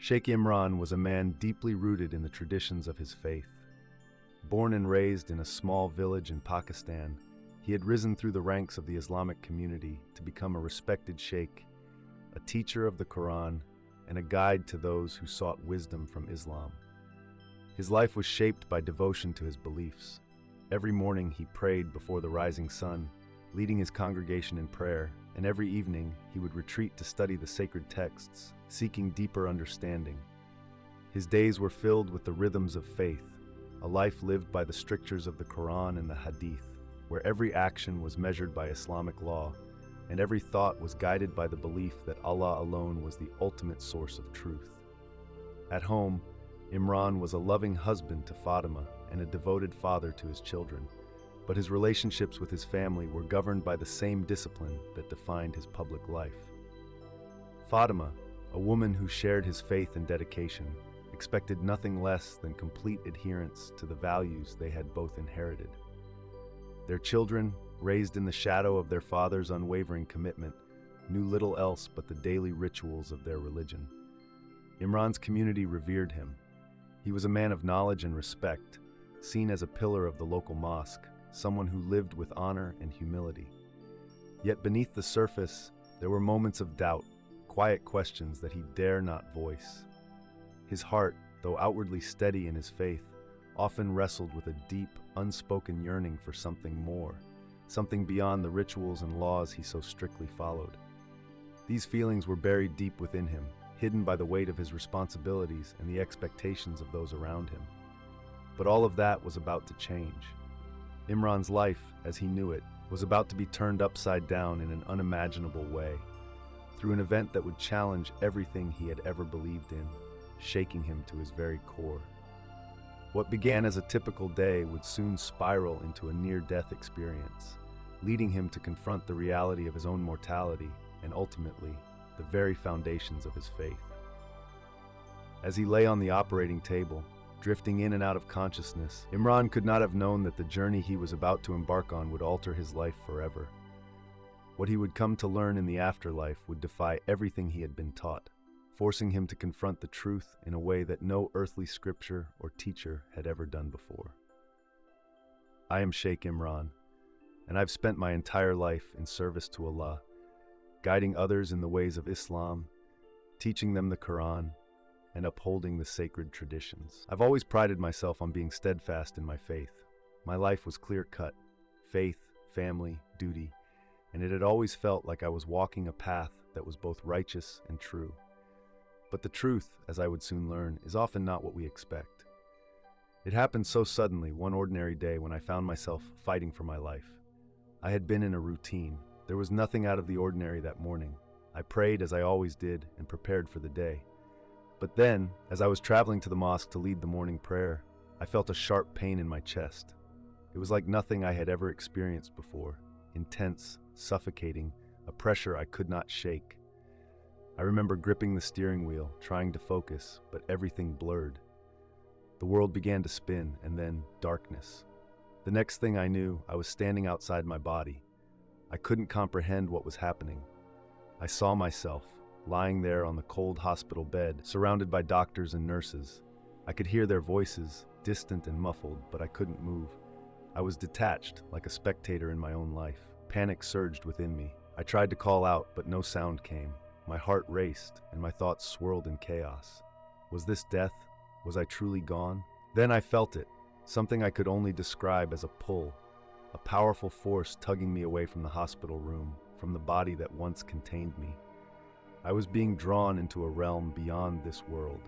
Sheikh Imran was a man deeply rooted in the traditions of his faith. Born and raised in a small village in Pakistan, he had risen through the ranks of the Islamic community to become a respected sheikh, a teacher of the Qur'an, and a guide to those who sought wisdom from Islam. His life was shaped by devotion to his beliefs. Every morning he prayed before the rising sun, leading his congregation in prayer, and every evening he would retreat to study the sacred texts, seeking deeper understanding. His days were filled with the rhythms of faith, a life lived by the strictures of the Qur'an and the Hadith, where every action was measured by Islamic law, and every thought was guided by the belief that Allah alone was the ultimate source of truth. At home, Imran was a loving husband to Fatima and a devoted father to his children, but his relationships with his family were governed by the same discipline that defined his public life. Fatima, a woman who shared his faith and dedication, expected nothing less than complete adherence to the values they had both inherited. Their children, raised in the shadow of their father's unwavering commitment, knew little else but the daily rituals of their religion. Imran's community revered him. He was a man of knowledge and respect, seen as a pillar of the local mosque, someone who lived with honor and humility. Yet beneath the surface, there were moments of doubt, quiet questions that he dare not voice. His heart, though outwardly steady in his faith, often wrestled with a deep, unspoken yearning for something more, something beyond the rituals and laws he so strictly followed. These feelings were buried deep within him, hidden by the weight of his responsibilities and the expectations of those around him. But all of that was about to change. Imran's life, as he knew it, was about to be turned upside down in an unimaginable way, through an event that would challenge everything he had ever believed in, shaking him to his very core. What began as a typical day would soon spiral into a near-death experience, leading him to confront the reality of his own mortality and ultimately, the very foundations of his faith. As he lay on the operating table, drifting in and out of consciousness, Imran could not have known that the journey he was about to embark on would alter his life forever. What he would come to learn in the afterlife would defy everything he had been taught, forcing him to confront the truth in a way that no earthly scripture or teacher had ever done before. I am Sheikh Imran, and I've spent my entire life in service to Allah, guiding others in the ways of Islam, teaching them the Quran, and upholding the sacred traditions. I've always prided myself on being steadfast in my faith. My life was clear-cut: faith, family, duty, and it had always felt like I was walking a path that was both righteous and true. But the truth, as I would soon learn, is often not what we expect. It happened so suddenly one ordinary day when I found myself fighting for my life. I had been in a routine. There was nothing out of the ordinary that morning. I prayed as I always did and prepared for the day. But then, as I was traveling to the mosque to lead the morning prayer, I felt a sharp pain in my chest. It was like nothing I had ever experienced before, intense, suffocating, a pressure I could not shake. I remember gripping the steering wheel, trying to focus, but everything blurred. The world began to spin, and then darkness. The next thing I knew, I was standing outside my body. I couldn't comprehend what was happening. I saw myself, lying there on the cold hospital bed, surrounded by doctors and nurses. I could hear their voices, distant and muffled, but I couldn't move. I was detached, like a spectator in my own life. Panic surged within me. I tried to call out, but no sound came. My heart raced, and my thoughts swirled in chaos. Was this death? Was I truly gone? Then I felt it, something I could only describe as a pull, a powerful force tugging me away from the hospital room, from the body that once contained me. I was being drawn into a realm beyond this world.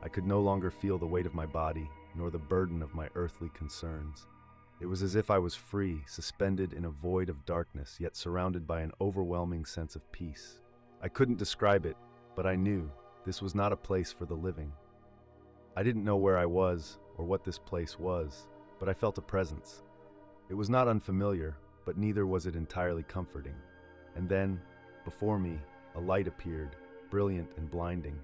I could no longer feel the weight of my body, nor the burden of my earthly concerns. It was as if I was free, suspended in a void of darkness, yet surrounded by an overwhelming sense of peace. I couldn't describe it, but I knew this was not a place for the living. I didn't know where I was or what this place was, but I felt a presence. It was not unfamiliar, but neither was it entirely comforting. And then, before me, a light appeared, brilliant and blinding.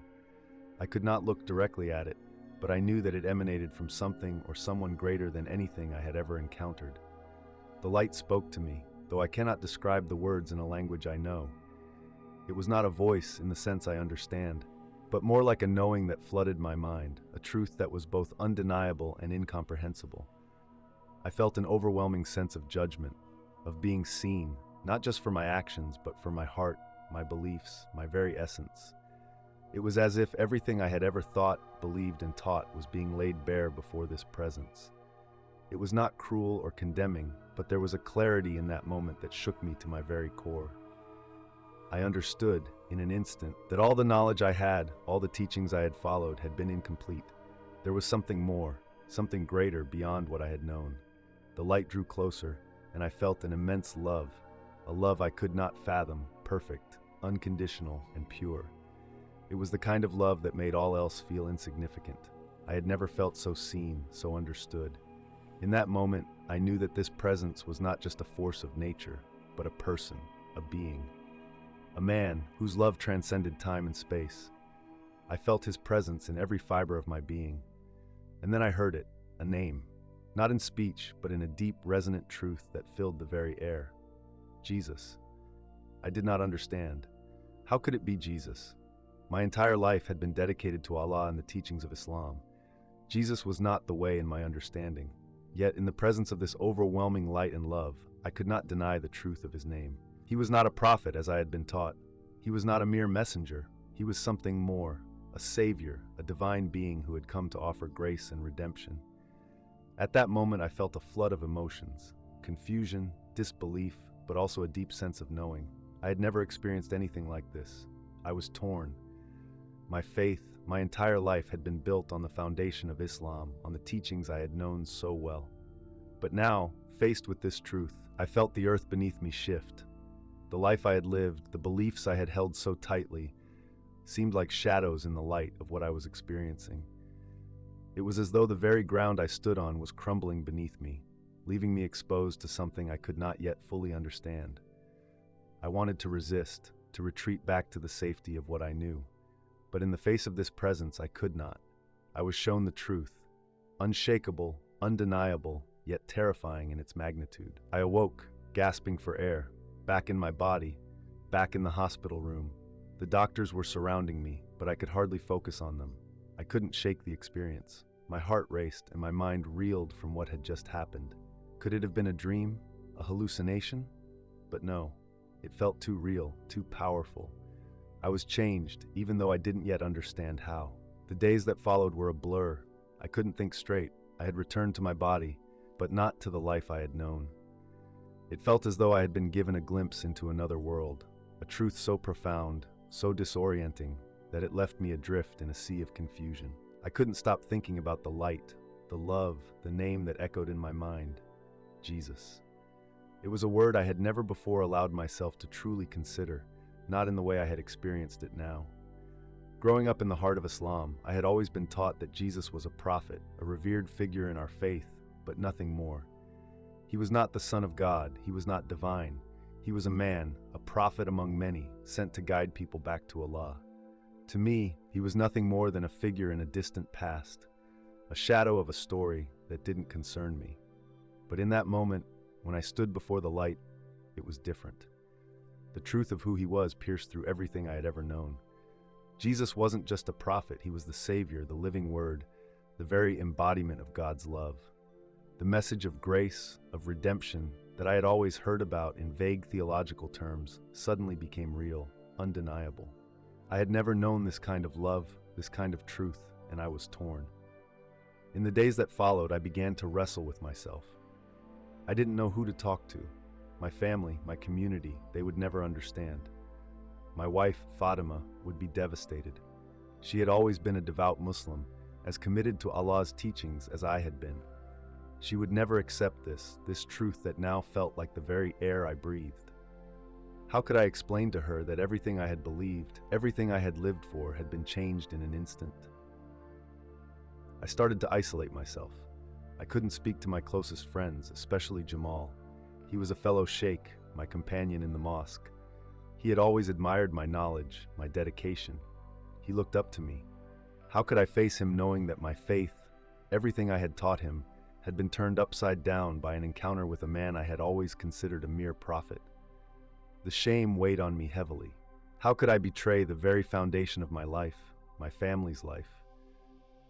I could not look directly at it, but I knew that it emanated from something or someone greater than anything I had ever encountered. The light spoke to me, though I cannot describe the words in a language I know. It was not a voice in the sense I understand, but more like a knowing that flooded my mind, a truth that was both undeniable and incomprehensible. I felt an overwhelming sense of judgment, of being seen, not just for my actions, but for my heart, my beliefs, my very essence. It was as if everything I had ever thought, believed, and taught was being laid bare before this presence. It was not cruel or condemning, but there was a clarity in that moment that shook me to my very core. I understood, in an instant, that all the knowledge I had, all the teachings I had followed, had been incomplete. There was something more, something greater beyond what I had known. The light drew closer, and I felt an immense love, a love I could not fathom, perfect, unconditional, and pure. It was the kind of love that made all else feel insignificant. I had never felt so seen, so understood. In that moment, I knew that this presence was not just a force of nature, but a person, a being. A man whose love transcended time and space. I felt his presence in every fiber of my being. And then I heard it, a name, not in speech, but in a deep, resonant truth that filled the very air. Jesus. I did not understand. How could it be Jesus? My entire life had been dedicated to Allah and the teachings of Islam. Jesus was not the way in my understanding. Yet, in the presence of this overwhelming light and love, I could not deny the truth of his name. He was not a prophet, as I had been taught. He was not a mere messenger. He was something more, a savior, a divine being who had come to offer grace and redemption. At that moment, I felt a flood of emotions, confusion, disbelief, but also a deep sense of knowing. I had never experienced anything like this. I was torn. My faith, my entire life had been built on the foundation of Islam, on the teachings I had known so well. But now, faced with this truth, I felt the earth beneath me shift. The life I had lived, the beliefs I had held so tightly, seemed like shadows in the light of what I was experiencing. It was as though the very ground I stood on was crumbling beneath me, leaving me exposed to something I could not yet fully understand. I wanted to resist, to retreat back to the safety of what I knew. But in the face of this presence, I could not. I was shown the truth, unshakable, undeniable, yet terrifying in its magnitude. I awoke, gasping for air, back in my body, back in the hospital room. The doctors were surrounding me, but I could hardly focus on them. I couldn't shake the experience. My heart raced and my mind reeled from what had just happened. Could it have been a dream, a hallucination? But no, it felt too real, too powerful. I was changed, even though I didn't yet understand how. The days that followed were a blur. I couldn't think straight. I had returned to my body, but not to the life I had known. It felt as though I had been given a glimpse into another world, a truth so profound, so disorienting, that it left me adrift in a sea of confusion. I couldn't stop thinking about the light, the love, the name that echoed in my mind, Jesus. It was a word I had never before allowed myself to truly consider, not in the way I had experienced it now. Growing up in the heart of Islam, I had always been taught that Jesus was a prophet, a revered figure in our faith, but nothing more. He was not the Son of God, he was not divine. He was a man, a prophet among many, sent to guide people back to Allah. To me, he was nothing more than a figure in a distant past, a shadow of a story that didn't concern me. But in that moment, when I stood before the light, it was different. The truth of who he was pierced through everything I had ever known. Jesus wasn't just a prophet, he was the Savior, the living Word, the very embodiment of God's love. The message of grace, of redemption, that I had always heard about in vague theological terms, suddenly became real, undeniable. I had never known this kind of love, this kind of truth, and I was torn. In the days that followed, I began to wrestle with myself. I didn't know who to talk to. My family, my community, they would never understand. My wife, Fatima, would be devastated. She had always been a devout Muslim, as committed to Allah's teachings as I had been. She would never accept this truth that now felt like the very air I breathed. How could I explain to her that everything I had believed, everything I had lived for, had been changed in an instant? I started to isolate myself. I couldn't speak to my closest friends, especially Jamal. He was a fellow sheikh, my companion in the mosque. He had always admired my knowledge, my dedication. He looked up to me. How could I face him knowing that my faith, everything I had taught him, had been turned upside down by an encounter with a man I had always considered a mere prophet? The shame weighed on me heavily. How could I betray the very foundation of my life, my family's life.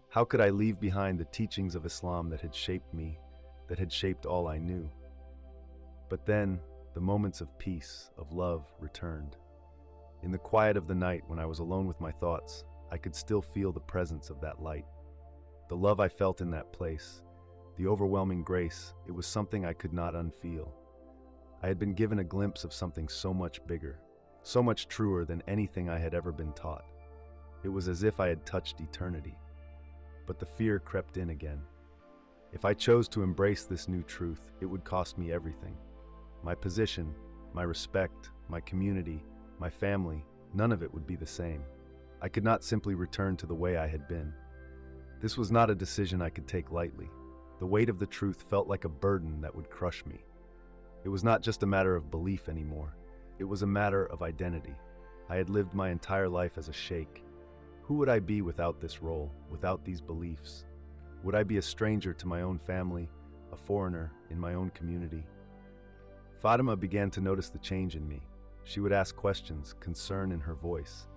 How could I leave behind the teachings of Islam that had shaped me, that had shaped all I knew? But then, the moments of peace, of love, returned. In the quiet of the night, when I was alone with my thoughts, I could still feel the presence of that light. The love I felt in that place, the overwhelming grace, it was something I could not unfeel. I had been given a glimpse of something so much bigger, so much truer than anything I had ever been taught. It was as if I had touched eternity. But the fear crept in again. If I chose to embrace this new truth, it would cost me everything. My position, my respect, my community, my family, none of it would be the same. I could not simply return to the way I had been. This was not a decision I could take lightly. The weight of the truth felt like a burden that would crush me. It was not just a matter of belief anymore. It was a matter of identity. I had lived my entire life as a sheikh. Who would I be without this role, without these beliefs? Would I be a stranger to my own family, a foreigner in my own community? Fatima began to notice the change in me. She would ask questions, concern in her voice.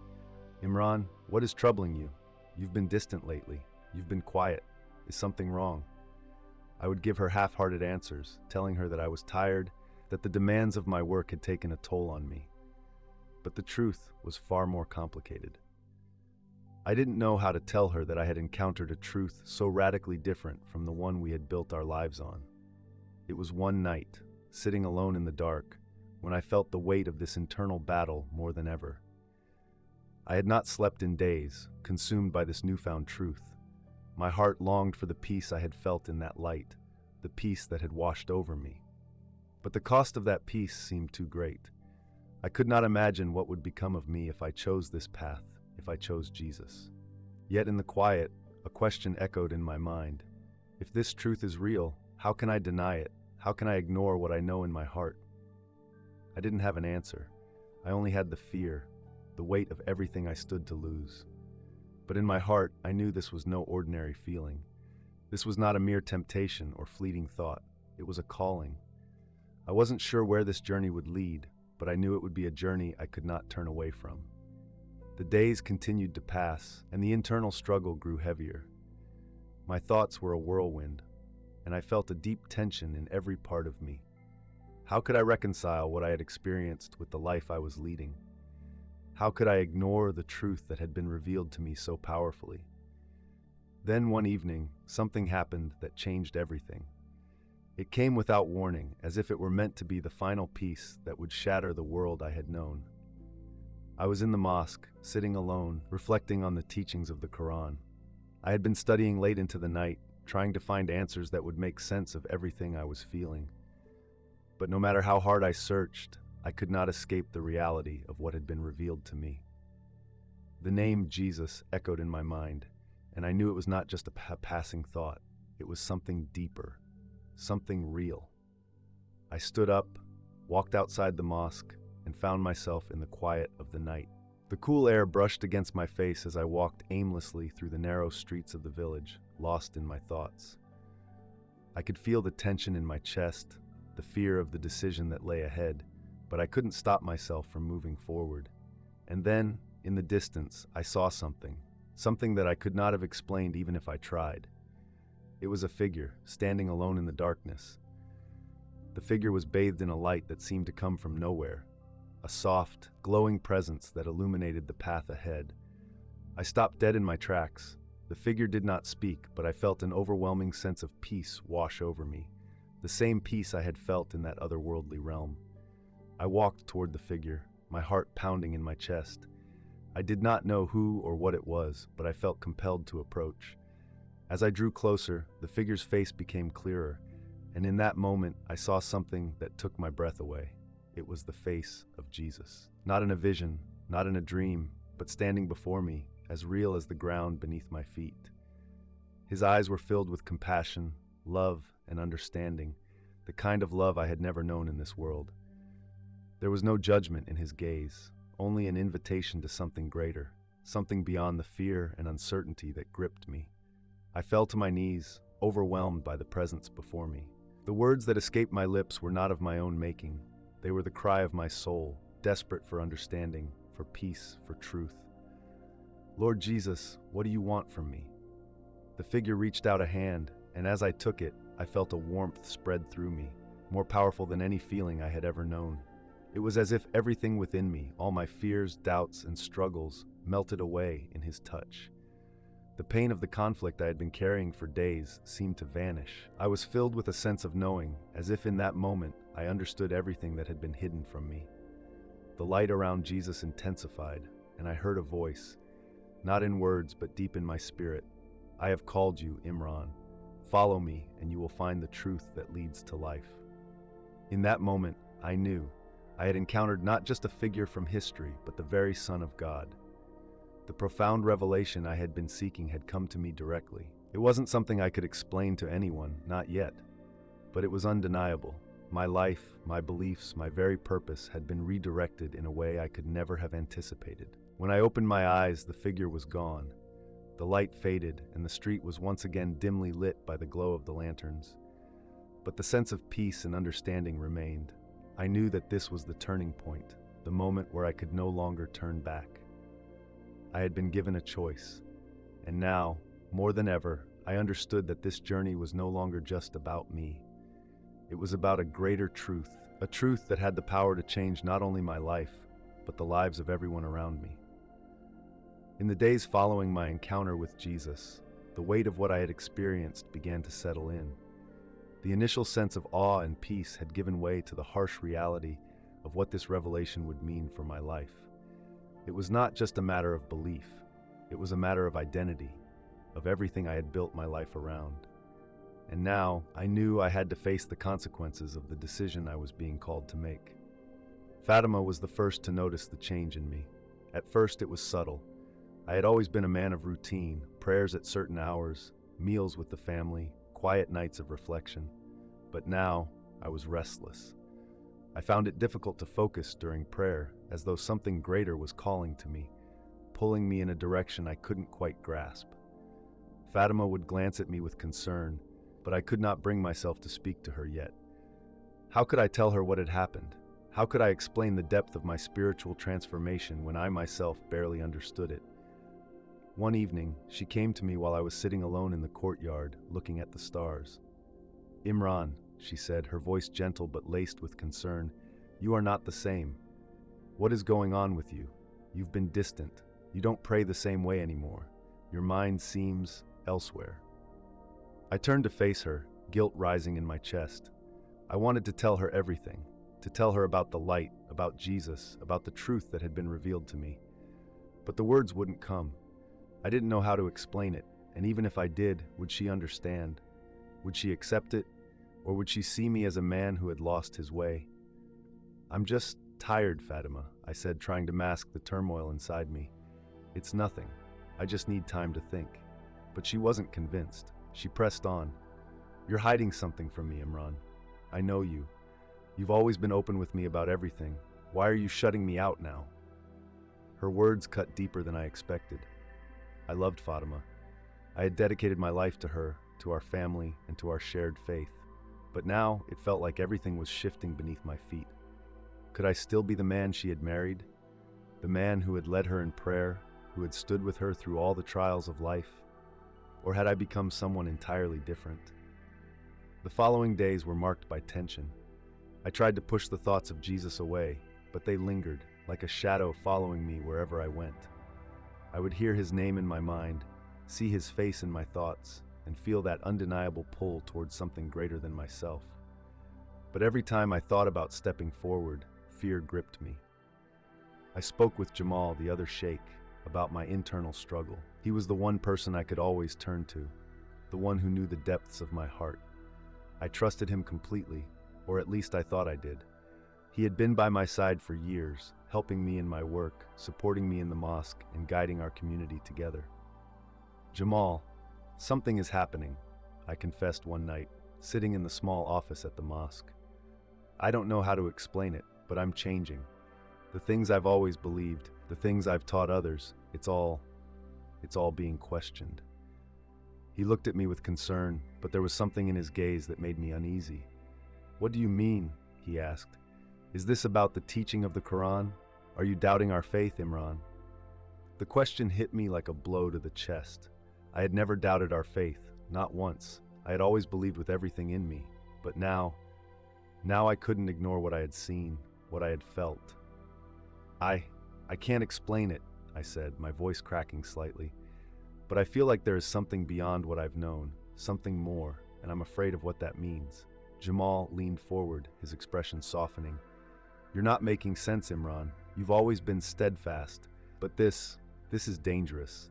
"Imran, what is troubling you? You've been distant lately. You've been quiet. Is something wrong?" I would give her half-hearted answers, telling her that I was tired, that the demands of my work had taken a toll on me. But the truth was far more complicated. I didn't know how to tell her that I had encountered a truth so radically different from the one we had built our lives on. It was one night, sitting alone in the dark, when I felt the weight of this internal battle more than ever. I had not slept in days, consumed by this newfound truth. My heart longed for the peace I had felt in that light, the peace that had washed over me. But the cost of that peace seemed too great. I could not imagine what would become of me if I chose this path, if I chose Jesus. Yet in the quiet, a question echoed in my mind. If this truth is real, how can I deny it? How can I ignore what I know in my heart? I didn't have an answer. I only had the fear, the weight of everything I stood to lose. But in my heart, I knew this was no ordinary feeling. This was not a mere temptation or fleeting thought. It was a calling. I wasn't sure where this journey would lead, but I knew it would be a journey I could not turn away from. The days continued to pass, and the internal struggle grew heavier. My thoughts were a whirlwind, and I felt a deep tension in every part of me. How could I reconcile what I had experienced with the life I was leading? How could I ignore the truth that had been revealed to me so powerfully? Then one evening, something happened that changed everything. It came without warning, as if it were meant to be the final piece that would shatter the world I had known. I was in the mosque, sitting alone, reflecting on the teachings of the Qur'an. I had been studying late into the night, trying to find answers that would make sense of everything I was feeling. But no matter how hard I searched, I could not escape the reality of what had been revealed to me. The name Jesus echoed in my mind, and I knew it was not just a passing thought. It was something deeper, something real. I stood up, walked outside the mosque, and found myself in the quiet of the night. The cool air brushed against my face as I walked aimlessly through the narrow streets of the village, lost in my thoughts. I could feel the tension in my chest, the fear of the decision that lay ahead, but I couldn't stop myself from moving forward. And then, in the distance, I saw something that I could not have explained even if I tried. It was a figure, standing alone in the darkness. The figure was bathed in a light that seemed to come from nowhere, a soft, glowing presence that illuminated the path ahead. I stopped dead in my tracks. The figure did not speak, but I felt an overwhelming sense of peace wash over me, the same peace I had felt in that otherworldly realm. I walked toward the figure, my heart pounding in my chest. I did not know who or what it was, but I felt compelled to approach. As I drew closer, the figure's face became clearer, and in that moment, I saw something that took my breath away. It was the face of Jesus. Not in a vision, not in a dream, but standing before me, as real as the ground beneath my feet. His eyes were filled with compassion, love, and understanding, the kind of love I had never known in this world. There was no judgment in his gaze, only an invitation to something greater, something beyond the fear and uncertainty that gripped me. I fell to my knees, overwhelmed by the presence before me. The words that escaped my lips were not of my own making. They were the cry of my soul, desperate for understanding, for peace, for truth. "Lord Jesus, what do you want from me?" The figure reached out a hand, and as I took it, I felt a warmth spread through me, more powerful than any feeling I had ever known. It was as if everything within me, all my fears, doubts, and struggles, melted away in his touch. The pain of the conflict I had been carrying for days seemed to vanish. I was filled with a sense of knowing, as if in that moment I understood everything that had been hidden from me. The light around Jesus intensified, and I heard a voice, not in words but deep in my spirit. "I have called you, Imran. Follow me, and you will find the truth that leads to life." In that moment, I knew I had encountered not just a figure from history, but the very Son of God. The profound revelation I had been seeking had come to me directly. It wasn't something I could explain to anyone, not yet, but it was undeniable. My life, my beliefs, my very purpose had been redirected in a way I could never have anticipated. When I opened my eyes, the figure was gone. The light faded, and the street was once again dimly lit by the glow of the lanterns. But the sense of peace and understanding remained. I knew that this was the turning point, the moment where I could no longer turn back. I had been given a choice, and now, more than ever, I understood that this journey was no longer just about me. It was about a greater truth, a truth that had the power to change not only my life, but the lives of everyone around me. In the days following my encounter with Jesus, the weight of what I had experienced began to settle in. The initial sense of awe and peace had given way to the harsh reality of what this revelation would mean for my life. It was not just a matter of belief, it was a matter of identity, of everything I had built my life around. And now, I knew I had to face the consequences of the decision I was being called to make. Fatima was the first to notice the change in me. At first, it was subtle. I had always been a man of routine, prayers at certain hours, meals with the family, quiet nights of reflection. But now, I was restless. I found it difficult to focus during prayer, as though something greater was calling to me, pulling me in a direction I couldn't quite grasp. Fatima would glance at me with concern, but I could not bring myself to speak to her yet. How could I tell her what had happened? How could I explain the depth of my spiritual transformation when I myself barely understood it? One evening, she came to me while I was sitting alone in the courtyard, looking at the stars. "Imran," she said, her voice gentle but laced with concern, "you are not the same. What is going on with you? You've been distant. You don't pray the same way anymore. Your mind seems elsewhere." I turned to face her, guilt rising in my chest. I wanted to tell her everything, to tell her about the light, about Jesus, about the truth that had been revealed to me. But the words wouldn't come. I didn't know how to explain it, and even if I did, would she understand? Would she accept it? Or would she see me as a man who had lost his way? "I'm just tired, Fatima," I said, trying to mask the turmoil inside me. "It's nothing. I just need time to think." But she wasn't convinced. She pressed on. "You're hiding something from me, Imran. I know you. You've always been open with me about everything. Why are you shutting me out now?" Her words cut deeper than I expected. I loved Fatima. I had dedicated my life to her, to our family, and to our shared faith. But now, it felt like everything was shifting beneath my feet. Could I still be the man she had married? The man who had led her in prayer, who had stood with her through all the trials of life? Or had I become someone entirely different? The following days were marked by tension. I tried to push the thoughts of Jesus away, but they lingered, like a shadow following me wherever I went. I would hear his name in my mind, see his face in my thoughts, and feel that undeniable pull towards something greater than myself. But every time I thought about stepping forward, fear gripped me. I spoke with Jamal, the other sheikh, about my internal struggle. He was the one person I could always turn to, the one who knew the depths of my heart. I trusted him completely, or at least I thought I did. He had been by my side for years, helping me in my work, supporting me in the mosque, and guiding our community together. "Jamal, something is happening," I confessed one night, sitting in the small office at the mosque. "I don't know how to explain it, but I'm changing. The things I've always believed, the things I've taught others, it's all being questioned." He looked at me with concern, but there was something in his gaze that made me uneasy. "What do you mean?" he asked. "Is this about the teaching of the Qur'an? Are you doubting our faith, Imran?" The question hit me like a blow to the chest. I had never doubted our faith, not once. I had always believed with everything in me. But now I couldn't ignore what I had seen, what I had felt. I can't explain it, I said, my voice cracking slightly. But I feel like there is something beyond what I've known, something more, and I'm afraid of what that means. Jamal leaned forward, his expression softening. You're not making sense, Imran. You've always been steadfast, but this is dangerous.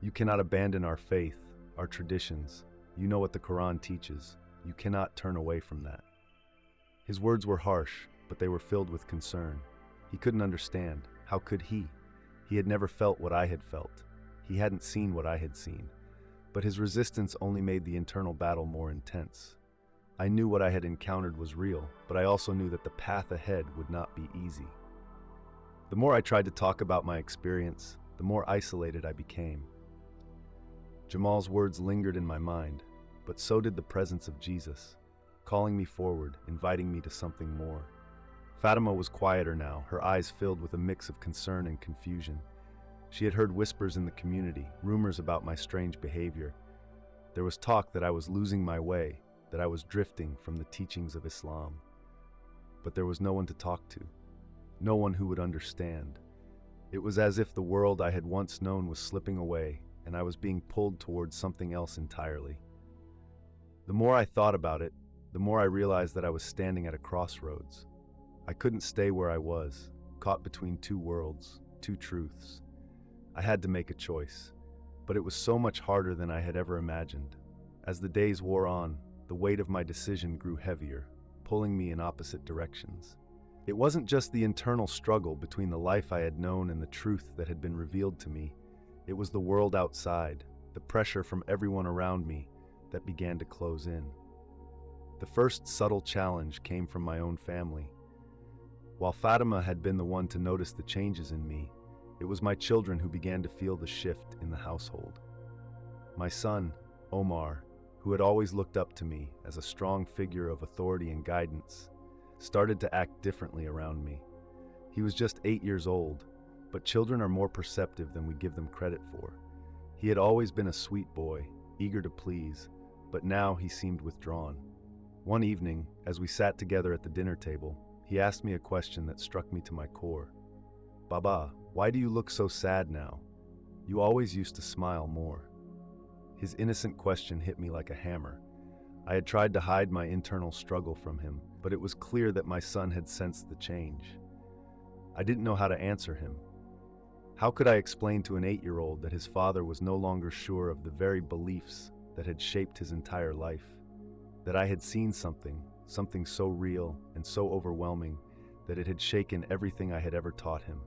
You cannot abandon our faith, our traditions. You know what the Qur'an teaches. You cannot turn away from that. His words were harsh, but they were filled with concern. He couldn't understand. How could he? He had never felt what I had felt. He hadn't seen what I had seen. But his resistance only made the internal battle more intense. I knew what I had encountered was real, but I also knew that the path ahead would not be easy. The more I tried to talk about my experience, the more isolated I became. Jamal's words lingered in my mind, but so did the presence of Jesus, calling me forward, inviting me to something more. Fatima was quieter now, her eyes filled with a mix of concern and confusion. She had heard whispers in the community, rumors about my strange behavior. There was talk that I was losing my way, that I was drifting from the teachings of Islam. But there was no one to talk to, no one who would understand. It was as if the world I had once known was slipping away, and I was being pulled towards something else entirely. The more I thought about it, the more I realized that I was standing at a crossroads. I couldn't stay where I was, caught between two worlds, two truths. I had to make a choice, but it was so much harder than I had ever imagined. As the days wore on, the weight of my decision grew heavier, pulling me in opposite directions. It wasn't just the internal struggle between the life I had known and the truth that had been revealed to me. It was the world outside, the pressure from everyone around me that began to close in. The first subtle challenge came from my own family. While Fatima had been the one to notice the changes in me, it was my children who began to feel the shift in the household. My son, Omar, who had always looked up to me as a strong figure of authority and guidance, started to act differently around me. He was just 8 years old, but children are more perceptive than we give them credit for. He had always been a sweet boy, eager to please, but now he seemed withdrawn. One evening, as we sat together at the dinner table, he asked me a question that struck me to my core. "Baba, why do you look so sad now? You always used to smile more." His innocent question hit me like a hammer. I had tried to hide my internal struggle from him, but it was clear that my son had sensed the change. I didn't know how to answer him. How could I explain to an 8-year-old that his father was no longer sure of the very beliefs that had shaped his entire life? That I had seen something so real and so overwhelming that it had shaken everything I had ever taught him.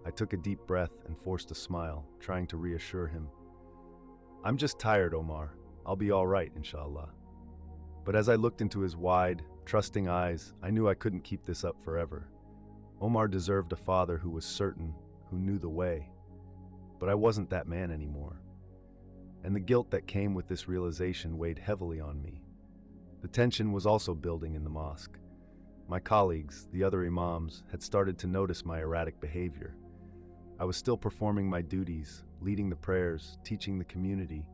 I took a deep breath and forced a smile, trying to reassure him. "I'm just tired, Omar. I'll be all right, inshallah." But as I looked into his wide, trusting eyes, I knew I couldn't keep this up forever. Omar deserved a father who was certain, who knew the way. But I wasn't that man anymore. And the guilt that came with this realization weighed heavily on me. The tension was also building in the mosque. My colleagues, the other imams, had started to notice my erratic behavior. I was still performing my duties, leading the prayers, teaching the community,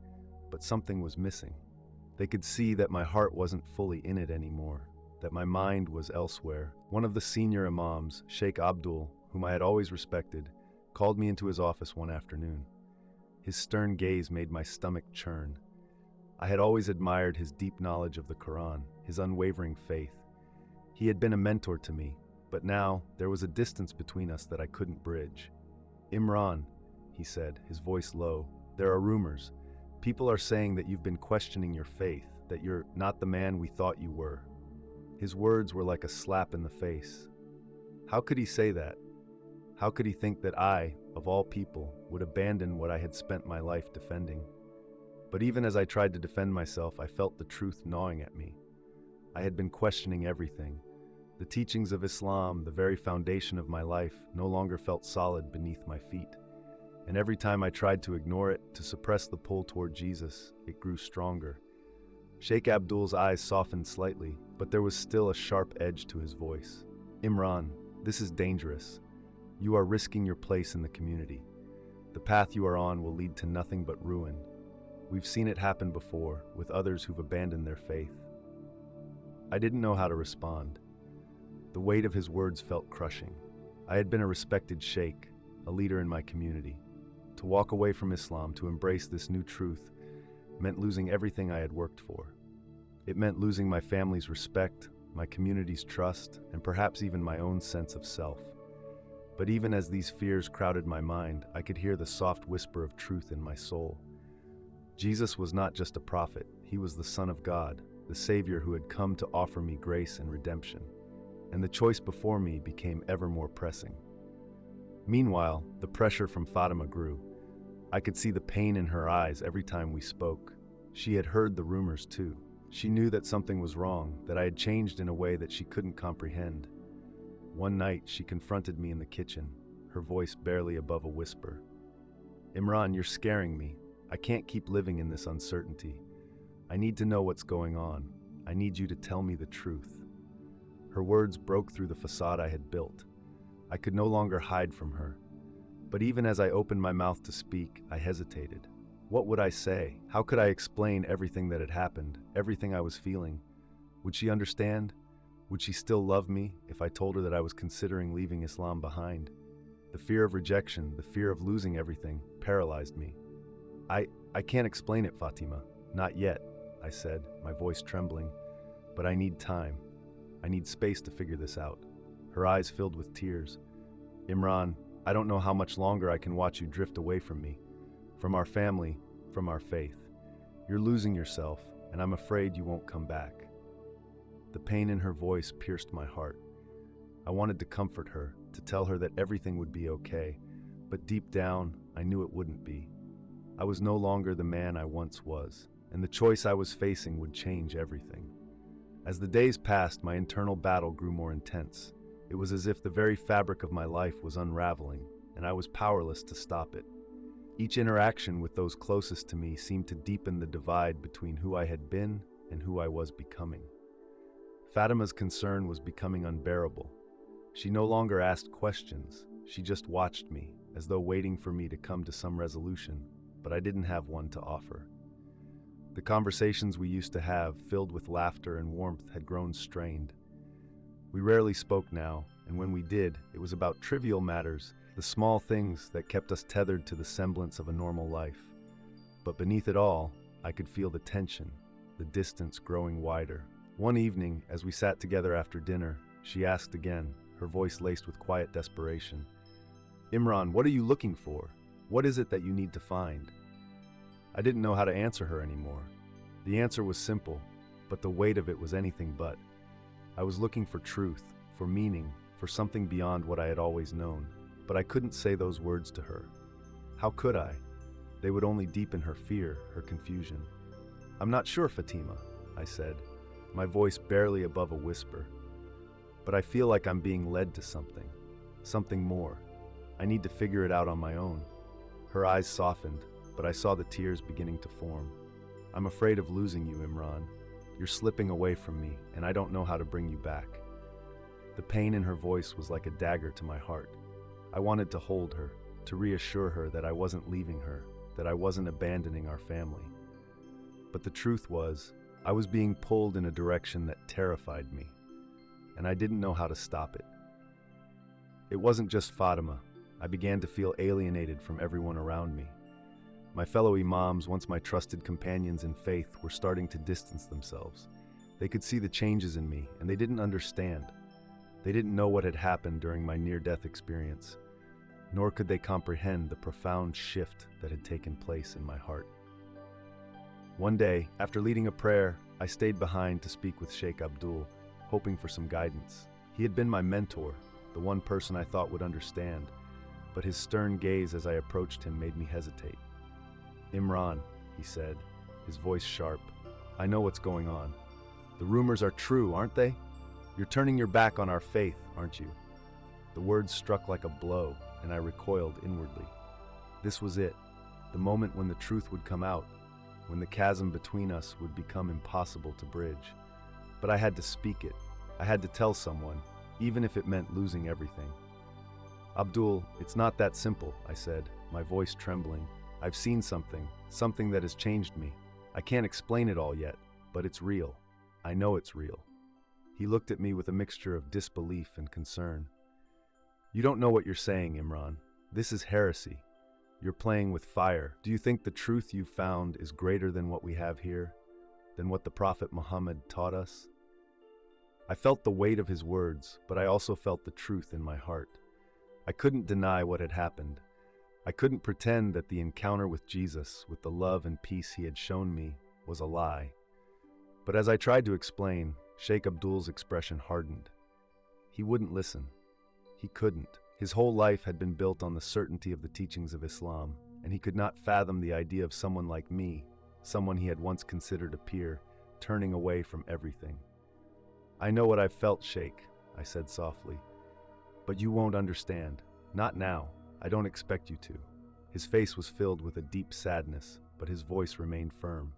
but something was missing. They could see that my heart wasn't fully in it anymore, that my mind was elsewhere. One of the senior imams, Sheikh Abdul, whom I had always respected, called me into his office one afternoon. His stern gaze made my stomach churn. I had always admired his deep knowledge of the Qur'an, his unwavering faith. He had been a mentor to me, but now there was a distance between us that I couldn't bridge. "Imran," he said, his voice low, "there are rumors. People are saying that you've been questioning your faith, that you're not the man we thought you were." His words were like a slap in the face. How could he say that? How could he think that I, of all people, would abandon what I had spent my life defending? But even as I tried to defend myself, I felt the truth gnawing at me. I had been questioning everything. The teachings of Islam, the very foundation of my life, no longer felt solid beneath my feet. And every time I tried to ignore it, to suppress the pull toward Jesus, it grew stronger. Sheikh Abdul's eyes softened slightly, but there was still a sharp edge to his voice. "Imran, this is dangerous. You are risking your place in the community. The path you are on will lead to nothing but ruin. We've seen it happen before, with others who've abandoned their faith. I didn't know how to respond. The weight of his words felt crushing. I had been a respected sheikh, a leader in my community. To walk away from Islam, to embrace this new truth, meant losing everything I had worked for. It meant losing my family's respect, my community's trust, and perhaps even my own sense of self. But even as these fears crowded my mind, I could hear the soft whisper of truth in my soul. Jesus was not just a prophet, he was the Son of God, the Savior who had come to offer me grace and redemption. And the choice before me became ever more pressing. Meanwhile, the pressure from Fatima grew. I could see the pain in her eyes every time we spoke. She had heard the rumors too. She knew that something was wrong, that I had changed in a way that she couldn't comprehend. One night, she confronted me in the kitchen, her voice barely above a whisper. "Imran, you're scaring me. I can't keep living in this uncertainty. I need to know what's going on. I need you to tell me the truth." Her words broke through the facade I had built. I could no longer hide from her. But even as I opened my mouth to speak, I hesitated. What would I say? How could I explain everything that had happened, everything I was feeling? Would she understand? Would she still love me if I told her that I was considering leaving Islam behind? The fear of rejection, the fear of losing everything, paralyzed me. I can't explain it, Fatima. Not yet, I said, my voice trembling. But I need time. I need space to figure this out. Her eyes filled with tears. "Imran, I don't know how much longer I can watch you drift away from me, from our family, from our faith. You're losing yourself, and I'm afraid you won't come back." The pain in her voice pierced my heart. I wanted to comfort her, to tell her that everything would be okay, but deep down, I knew it wouldn't be. I was no longer the man I once was, and the choice I was facing would change everything. As the days passed, my internal battle grew more intense. It was as if the very fabric of my life was unraveling, and I was powerless to stop it. Each interaction with those closest to me seemed to deepen the divide between who I had been and who I was becoming. Fatima's concern was becoming unbearable. She no longer asked questions. She just watched me, as though waiting for me to come to some resolution, but I didn't have one to offer. The conversations we used to have, filled with laughter and warmth, had grown strained. We rarely spoke now, and when we did, it was about trivial matters, the small things that kept us tethered to the semblance of a normal life. But beneath it all, I could feel the tension, the distance growing wider. One evening, as we sat together after dinner, she asked again, her voice laced with quiet desperation, "Imran, what are you looking for? What is it that you need to find?" I didn't know how to answer her anymore. The answer was simple, but the weight of it was anything but. I was looking for truth, for meaning, for something beyond what I had always known, but I couldn't say those words to her. How could I? They would only deepen her fear, her confusion. "I'm not sure, Fatima," I said, my voice barely above a whisper. "But I feel like I'm being led to something more. I need to figure it out on my own." Her eyes softened, but I saw the tears beginning to form. "I'm afraid of losing you, Imran. You're slipping away from me, and I don't know how to bring you back." The pain in her voice was like a dagger to my heart. I wanted to hold her, to reassure her that I wasn't leaving her, that I wasn't abandoning our family. But the truth was, I was being pulled in a direction that terrified me, and I didn't know how to stop it. It wasn't just Fatima. I began to feel alienated from everyone around me. My fellow imams, once my trusted companions in faith, were starting to distance themselves. They could see the changes in me, and they didn't understand. They didn't know what had happened during my near-death experience, nor could they comprehend the profound shift that had taken place in my heart. One day, after leading a prayer, I stayed behind to speak with Sheikh Abdul, hoping for some guidance. He had been my mentor, the one person I thought would understand, but his stern gaze as I approached him made me hesitate. "Imran," he said, his voice sharp, "I know what's going on. The rumors are true, aren't they? You're turning your back on our faith, aren't you?" The words struck like a blow, and I recoiled inwardly. This was it, the moment when the truth would come out, when the chasm between us would become impossible to bridge. But I had to speak it. I had to tell someone, even if it meant losing everything. Abdul, it's not that simple, I said, my voice trembling. I've seen something that has changed me. I can't explain it all yet, but it's real. I know it's real. He looked at me with a mixture of disbelief and concern. You don't know what you're saying, Imran. This is heresy. You're playing with fire. Do you think the truth you've found is greater than what we have here? Than what the Prophet Muhammad taught us? I felt the weight of his words, but I also felt the truth in my heart. I couldn't deny what had happened. I couldn't pretend that the encounter with Jesus, with the love and peace he had shown me, was a lie. But as I tried to explain, Sheikh Abdul's expression hardened. He wouldn't listen. He couldn't. His whole life had been built on the certainty of the teachings of Islam, and he could not fathom the idea of someone like me, someone he had once considered a peer, turning away from everything. I know what I've felt, Sheikh, I said softly. But you won't understand. Not now. I don't expect you to. His face was filled with a deep sadness, but his voice remained firm.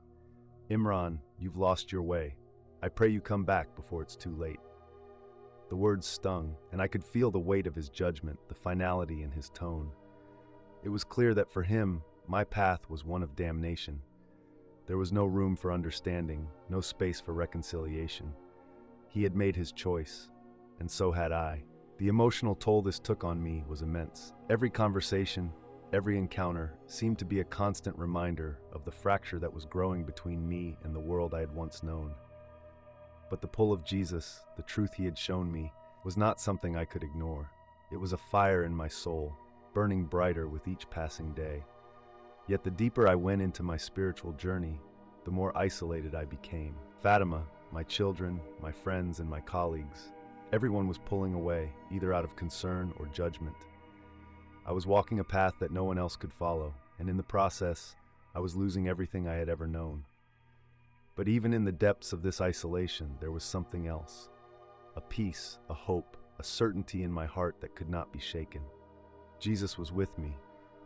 Imran, you've lost your way. I pray you come back before it's too late. The words stung, and I could feel the weight of his judgment, the finality in his tone. It was clear that for him, my path was one of damnation. There was no room for understanding, no space for reconciliation. He had made his choice, and so had I. The emotional toll this took on me was immense. Every conversation, every encounter seemed to be a constant reminder of the fracture that was growing between me and the world I had once known. But the pull of Jesus, the truth he had shown me, was not something I could ignore. It was a fire in my soul, burning brighter with each passing day. Yet the deeper I went into my spiritual journey, the more isolated I became. Fatima, my children, my friends, and my colleagues, everyone was pulling away, either out of concern or judgment. I was walking a path that no one else could follow, and in the process, I was losing everything I had ever known. But even in the depths of this isolation, there was something else. A peace, a hope, a certainty in my heart that could not be shaken. Jesus was with me,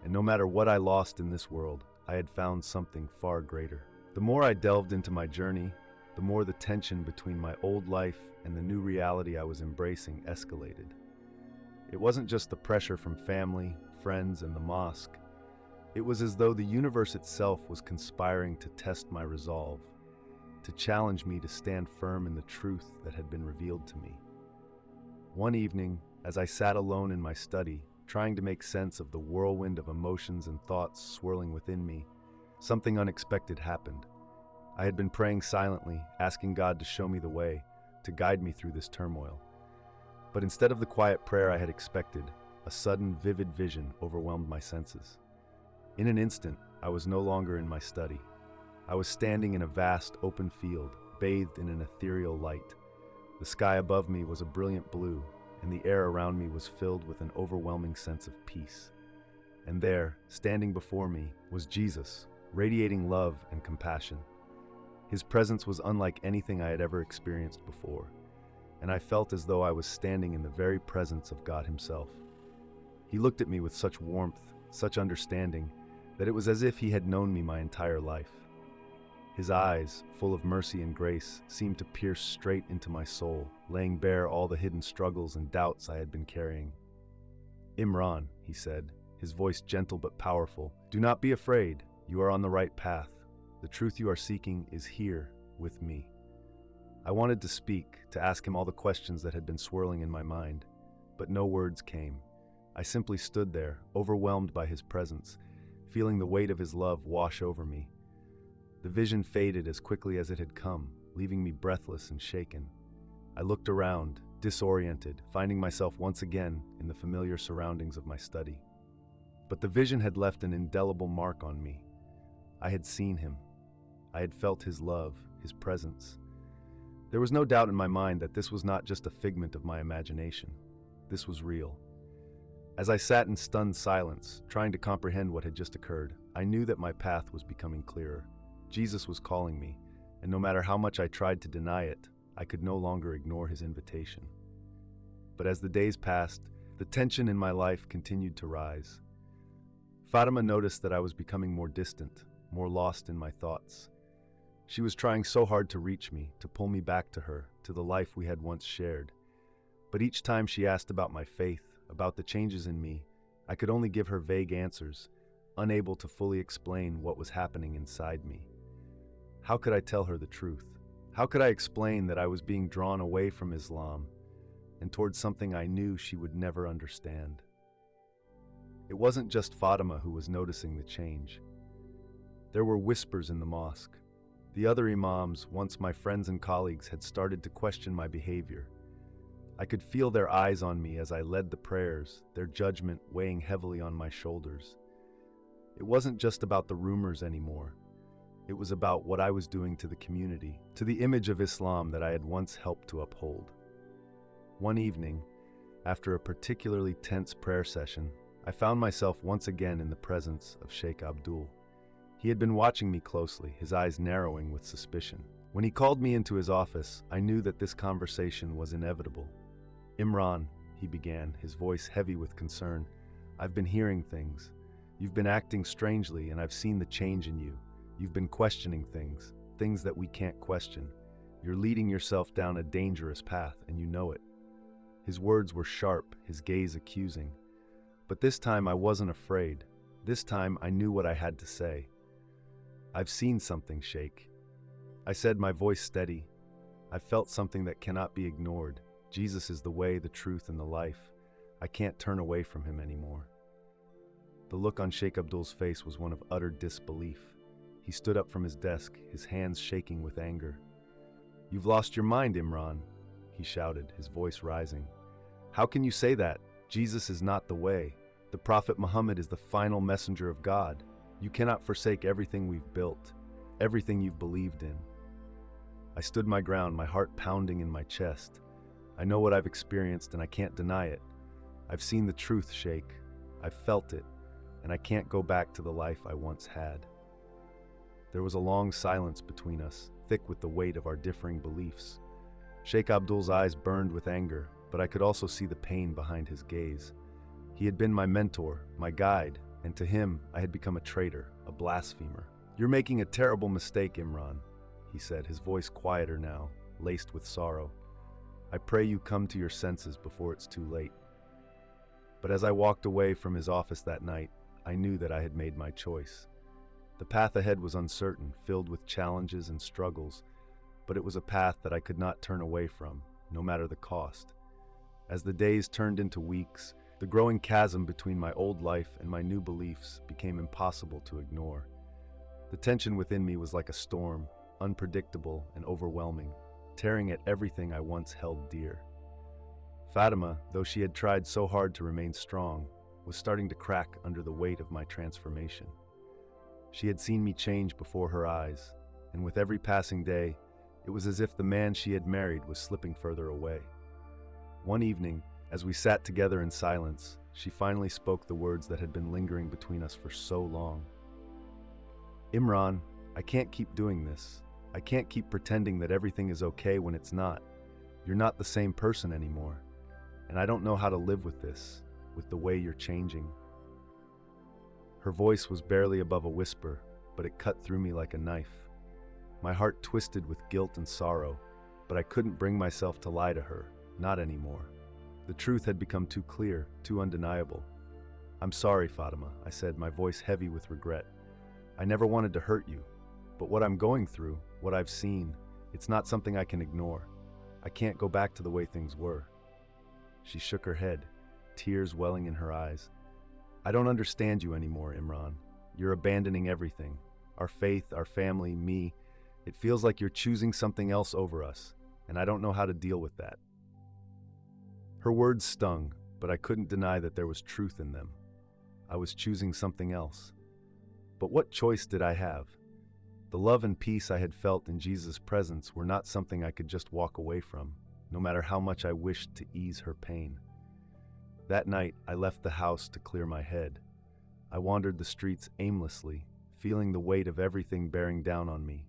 and no matter what I lost in this world, I had found something far greater. The more I delved into my journey, the more the tension between my old life and the new reality I was embracing escalated. It wasn't just the pressure from family, friends, and the mosque. It was as though the universe itself was conspiring to test my resolve, to challenge me to stand firm in the truth that had been revealed to me. One evening, as I sat alone in my study, trying to make sense of the whirlwind of emotions and thoughts swirling within me, something unexpected happened. I had been praying silently, asking God to show me the way, to guide me through this turmoil. But instead of the quiet prayer I had expected, a sudden, vivid vision overwhelmed my senses. In an instant, I was no longer in my study. I was standing in a vast, open field, bathed in an ethereal light. The sky above me was a brilliant blue, and the air around me was filled with an overwhelming sense of peace. And there, standing before me, was Jesus, radiating love and compassion. His presence was unlike anything I had ever experienced before, and I felt as though I was standing in the very presence of God himself. He looked at me with such warmth, such understanding, that it was as if he had known me my entire life. His eyes, full of mercy and grace, seemed to pierce straight into my soul, laying bare all the hidden struggles and doubts I had been carrying. "Imran," he said, his voice gentle but powerful, "do not be afraid. You are on the right path. The truth you are seeking is here, with me." I wanted to speak, to ask him all the questions that had been swirling in my mind, but no words came. I simply stood there, overwhelmed by his presence, feeling the weight of his love wash over me. The vision faded as quickly as it had come, leaving me breathless and shaken. I looked around, disoriented, finding myself once again in the familiar surroundings of my study. But the vision had left an indelible mark on me. I had seen him. I had felt his love, his presence. There was no doubt in my mind that this was not just a figment of my imagination. This was real. As I sat in stunned silence, trying to comprehend what had just occurred, I knew that my path was becoming clearer. Jesus was calling me, and no matter how much I tried to deny it, I could no longer ignore his invitation. But as the days passed, the tension in my life continued to rise. Fatima noticed that I was becoming more distant, more lost in my thoughts. She was trying so hard to reach me, to pull me back to her, to the life we had once shared. But each time she asked about my faith, about the changes in me, I could only give her vague answers, unable to fully explain what was happening inside me. How could I tell her the truth? How could I explain that I was being drawn away from Islam and towards something I knew she would never understand? It wasn't just Fatima who was noticing the change. There were whispers in the mosque. The other imams, once my friends and colleagues, had started to question my behavior. I could feel their eyes on me as I led the prayers, their judgment weighing heavily on my shoulders. It wasn't just about the rumors anymore. It was about what I was doing to the community, to the image of Islam that I had once helped to uphold. One evening, after a particularly tense prayer session, I found myself once again in the presence of Sheikh Abdul. He had been watching me closely, his eyes narrowing with suspicion. When he called me into his office, I knew that this conversation was inevitable. "Imran," he began, his voice heavy with concern, "I've been hearing things. You've been acting strangely, and I've seen the change in you. You've been questioning things that we can't question. You're leading yourself down a dangerous path, and you know it." His words were sharp, his gaze accusing. But this time I wasn't afraid. This time I knew what I had to say. "I've seen something, Sheikh," I said, my voice steady. "I've felt something that cannot be ignored. Jesus is the way, the truth, and the life. I can't turn away from him anymore." The look on Sheikh Abdul's face was one of utter disbelief. He stood up from his desk, his hands shaking with anger. "You've lost your mind, Imran," he shouted, his voice rising. "How can you say that? Jesus is not the way. The Prophet Muhammad is the final messenger of God. You cannot forsake everything we've built, everything you've believed in." I stood my ground, my heart pounding in my chest. I know what I've experienced and I can't deny it. I've seen the truth, Sheikh. I've felt it, and I can't go back to the life I once had. There was a long silence between us, thick with the weight of our differing beliefs. Sheikh Abdul's eyes burned with anger, but I could also see the pain behind his gaze. He had been my mentor, my guide, and to him I had become a traitor, a blasphemer. "You're making a terrible mistake, Imran," he said, his voice quieter now, laced with sorrow. "I pray you come to your senses before it's too late." But as I walked away from his office that night, I knew that I had made my choice. The path ahead was uncertain, filled with challenges and struggles, but it was a path that I could not turn away from, no matter the cost. As the days turned into weeks, the growing chasm between my old life and my new beliefs became impossible to ignore. The tension within me was like a storm, unpredictable and overwhelming, tearing at everything I once held dear. Fatima, though she had tried so hard to remain strong, was starting to crack under the weight of my transformation. She had seen me change before her eyes, and with every passing day, it was as if the man she had married was slipping further away. One evening, as we sat together in silence, she finally spoke the words that had been lingering between us for so long. "Imran, I can't keep doing this. I can't keep pretending that everything is okay when it's not. You're not the same person anymore. And I don't know how to live with this, with the way you're changing." Her voice was barely above a whisper, but it cut through me like a knife. My heart twisted with guilt and sorrow, but I couldn't bring myself to lie to her, not anymore. The truth had become too clear, too undeniable. "I'm sorry, Fatima," I said, my voice heavy with regret. "I never wanted to hurt you, but what I'm going through, what I've seen, it's not something I can ignore. I can't go back to the way things were." She shook her head, tears welling in her eyes. "I don't understand you anymore, Imran. You're abandoning everything. Our faith, our family, me. It feels like you're choosing something else over us, and I don't know how to deal with that." Her words stung, but I couldn't deny that there was truth in them. I was choosing something else. But what choice did I have? The love and peace I had felt in Jesus' presence were not something I could just walk away from, no matter how much I wished to ease her pain. That night, I left the house to clear my head. I wandered the streets aimlessly, feeling the weight of everything bearing down on me.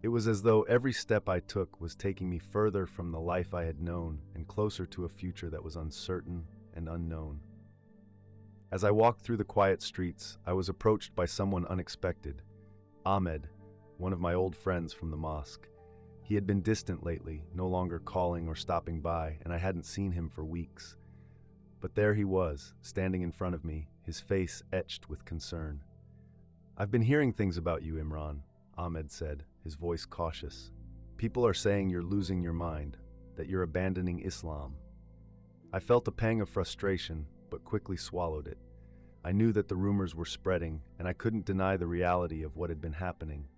It was as though every step I took was taking me further from the life I had known and closer to a future that was uncertain and unknown. As I walked through the quiet streets, I was approached by someone unexpected. Ahmed, one of my old friends from the mosque. He had been distant lately, no longer calling or stopping by, and I hadn't seen him for weeks. But there he was, standing in front of me, his face etched with concern. "I've been hearing things about you, Imran," Ahmed said, his voice cautious. "People are saying you're losing your mind, that you're abandoning Islam." I felt a pang of frustration, but quickly swallowed it. I knew that the rumors were spreading, and I couldn't deny the reality of what had been happening.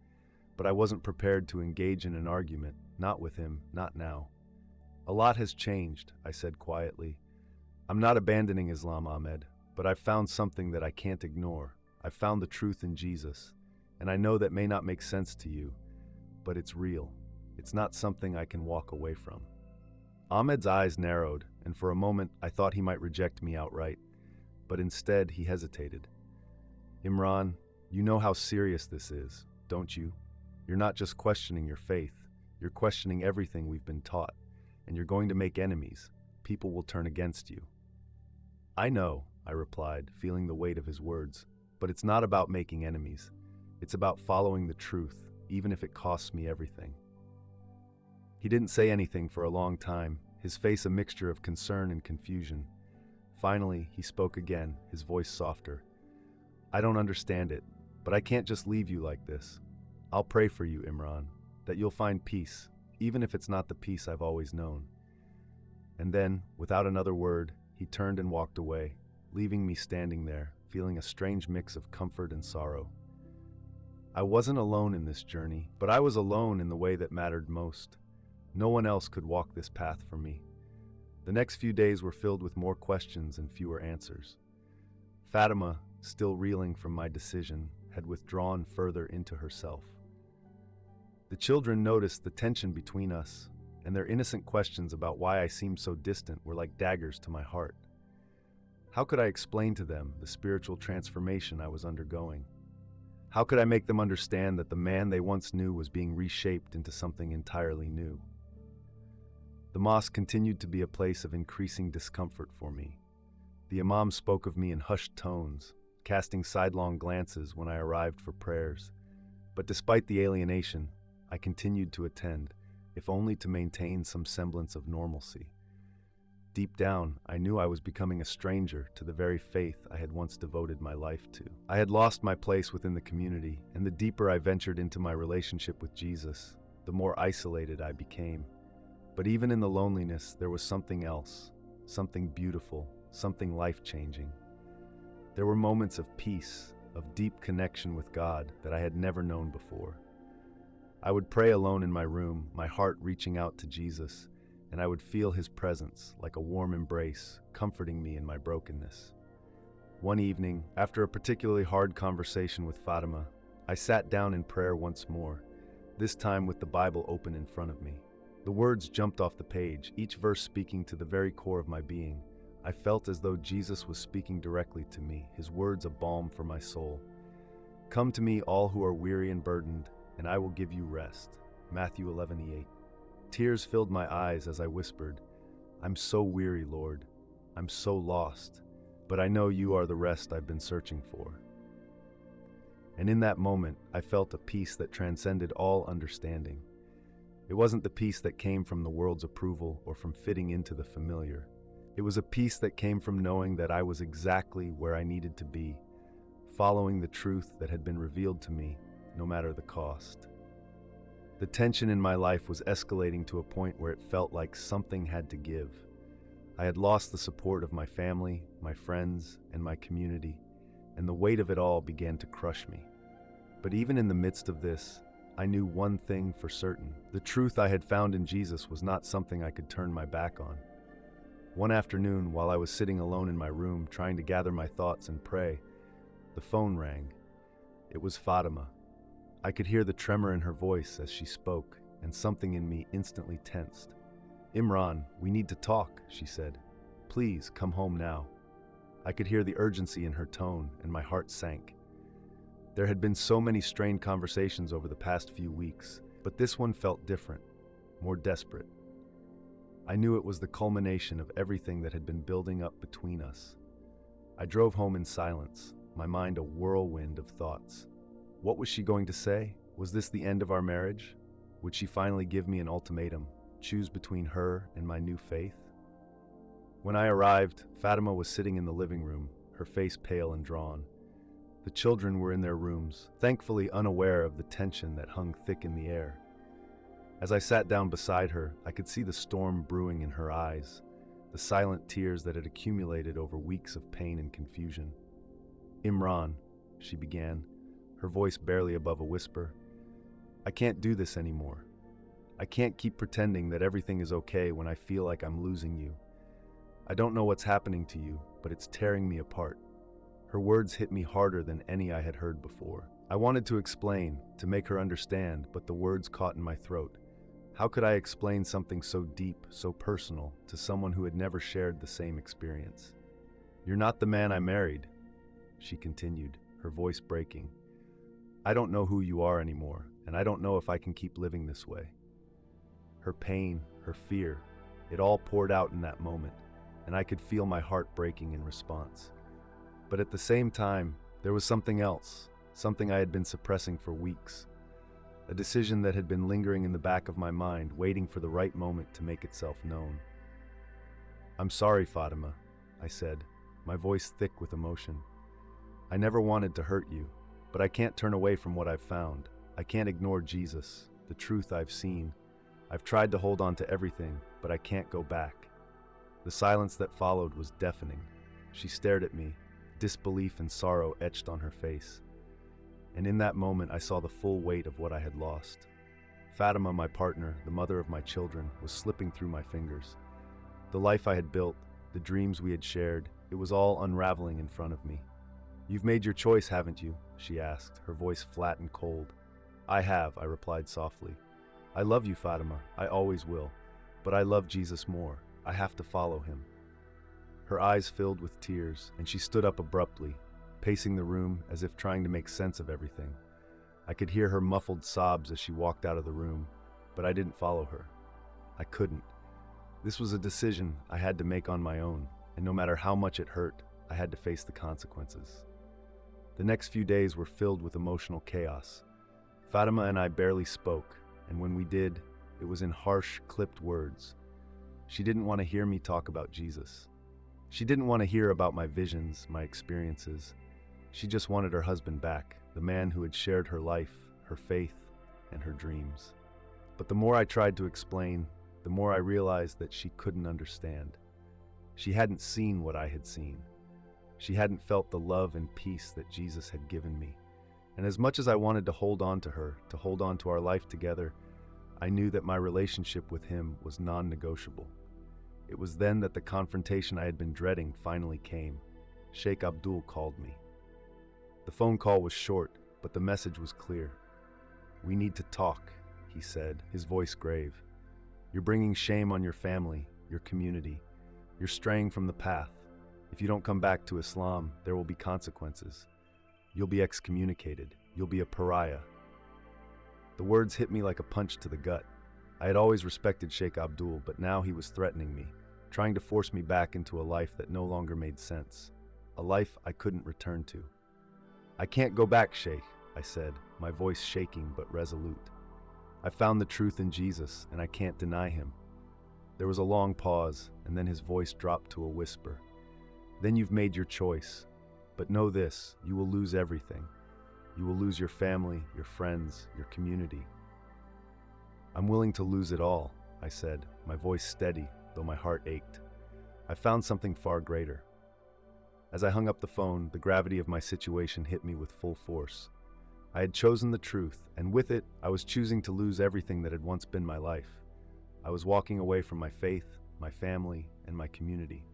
But I wasn't prepared to engage in an argument, not with him, not now. "A lot has changed," I said quietly. "I'm not abandoning Islam, Ahmed, but I've found something that I can't ignore. I've found the truth in Jesus, and I know that may not make sense to you, but it's real. It's not something I can walk away from." Ahmed's eyes narrowed, and for a moment I thought he might reject me outright, but instead he hesitated. "Imran, you know how serious this is, don't you? You're not just questioning your faith, you're questioning everything we've been taught, and you're going to make enemies. People will turn against you." "I know," I replied, feeling the weight of his words, "but it's not about making enemies. It's about following the truth, even if it costs me everything." He didn't say anything for a long time, his face a mixture of concern and confusion. Finally, he spoke again, his voice softer. "I don't understand it, but I can't just leave you like this. I'll pray for you, Imran, that you'll find peace, even if it's not the peace I've always known." And then, without another word, he turned and walked away, leaving me standing there, feeling a strange mix of comfort and sorrow. I wasn't alone in this journey, but I was alone in the way that mattered most. No one else could walk this path for me. The next few days were filled with more questions and fewer answers. Fatima, still reeling from my decision, had withdrawn further into herself. The children noticed the tension between us, and their innocent questions about why I seemed so distant were like daggers to my heart. How could I explain to them the spiritual transformation I was undergoing? How could I make them understand that the man they once knew was being reshaped into something entirely new? The mosque continued to be a place of increasing discomfort for me. The imam spoke of me in hushed tones, casting sidelong glances when I arrived for prayers. But despite the alienation, I continued to attend, if only to maintain some semblance of normalcy. Deep down, I knew I was becoming a stranger to the very faith I had once devoted my life to. I had lost my place within the community, and the deeper I ventured into my relationship with Jesus, the more isolated I became. But even in the loneliness, there was something else, something beautiful, something life-changing. There were moments of peace, of deep connection with God that I had never known before. I would pray alone in my room, my heart reaching out to Jesus, and I would feel his presence like a warm embrace, comforting me in my brokenness. One evening, after a particularly hard conversation with Fatima, I sat down in prayer once more, this time with the Bible open in front of me. The words jumped off the page, each verse speaking to the very core of my being. I felt as though Jesus was speaking directly to me, his words a balm for my soul. "Come to me, all who are weary and burdened, and I will give you rest." Matthew 11:8. Tears filled my eyes as I whispered, "I'm so weary, Lord. I'm so lost, but I know you are the rest I've been searching for." And in that moment, I felt a peace that transcended all understanding. It wasn't the peace that came from the world's approval or from fitting into the familiar. It was a peace that came from knowing that I was exactly where I needed to be, following the truth that had been revealed to me, no matter the cost. The tension in my life was escalating to a point where it felt like something had to give. I had lost the support of my family, my friends, and my community, and the weight of it all began to crush me. But even in the midst of this, I knew one thing for certain. The truth I had found in Jesus was not something I could turn my back on. One afternoon, while I was sitting alone in my room trying to gather my thoughts and pray, the phone rang. It was Fatima. I could hear the tremor in her voice as she spoke, and something in me instantly tensed. "Imran, we need to talk," she said. "Please, come home now." I could hear the urgency in her tone, and my heart sank. There had been so many strained conversations over the past few weeks, but this one felt different, more desperate. I knew it was the culmination of everything that had been building up between us. I drove home in silence, my mind a whirlwind of thoughts. What was she going to say? Was this the end of our marriage? Would she finally give me an ultimatum, choose between her and my new faith? When I arrived, Fatima was sitting in the living room, her face pale and drawn. The children were in their rooms, thankfully unaware of the tension that hung thick in the air. As I sat down beside her, I could see the storm brewing in her eyes, the silent tears that had accumulated over weeks of pain and confusion. "Imran," she began, her voice barely above a whisper, "I can't do this anymore. I can't keep pretending that everything is okay when I feel like I'm losing you. I don't know what's happening to you, but it's tearing me apart." Her words hit me harder than any I had heard before. I wanted to explain, to make her understand, but the words caught in my throat. How could I explain something so deep, so personal, to someone who had never shared the same experience? "You're not the man I married," she continued, her voice breaking. "I don't know who you are anymore, and I don't know if I can keep living this way." Her pain, her fear, it all poured out in that moment, and I could feel my heart breaking in response. But at the same time, there was something else, something I had been suppressing for weeks. A decision that had been lingering in the back of my mind, waiting for the right moment to make itself known. "I'm sorry, Fatima," I said, my voice thick with emotion. "I never wanted to hurt you, but I can't turn away from what I've found. I can't ignore Jesus, the truth I've seen. I've tried to hold on to everything, but I can't go back." The silence that followed was deafening. She stared at me, disbelief and sorrow etched on her face. And in that moment, I saw the full weight of what I had lost. Fatima, my partner, the mother of my children, was slipping through my fingers. The life I had built, the dreams we had shared, it was all unraveling in front of me. "You've made your choice, haven't you?" she asked, her voice flat and cold. "I have," I replied softly. "I love you, Fatima, I always will. But I love Jesus more. I have to follow him." Her eyes filled with tears, and she stood up abruptly, pacing the room as if trying to make sense of everything. I could hear her muffled sobs as she walked out of the room, but I didn't follow her. I couldn't. This was a decision I had to make on my own, and no matter how much it hurt, I had to face the consequences. The next few days were filled with emotional chaos. Fatima and I barely spoke, and when we did, it was in harsh, clipped words. She didn't want to hear me talk about Jesus. She didn't want to hear about my visions, my experiences. She just wanted her husband back, the man who had shared her life, her faith, and her dreams. But the more I tried to explain, the more I realized that she couldn't understand. She hadn't seen what I had seen. She hadn't felt the love and peace that Jesus had given me. And as much as I wanted to hold on to her, to hold on to our life together, I knew that my relationship with him was non-negotiable. It was then that the confrontation I had been dreading finally came. Sheikh Abdul called me. The phone call was short, but the message was clear. "We need to talk," he said, his voice grave. "You're bringing shame on your family, your community. You're straying from the path. If you don't come back to Islam, there will be consequences. You'll be excommunicated. You'll be a pariah." The words hit me like a punch to the gut. I had always respected Sheikh Abdul, but now he was threatening me, trying to force me back into a life that no longer made sense, a life I couldn't return to. "I can't go back, Sheikh," I said, my voice shaking but resolute. "I found the truth in Jesus, and I can't deny him." There was a long pause, and then his voice dropped to a whisper. "Then you've made your choice. But know this, you will lose everything. You will lose your family, your friends, your community." "I'm willing to lose it all," I said, my voice steady, though my heart ached. I found something far greater. As I hung up the phone, the gravity of my situation hit me with full force. I had chosen the truth, and with it, I was choosing to lose everything that had once been my life. I was walking away from my faith, my family, and my community.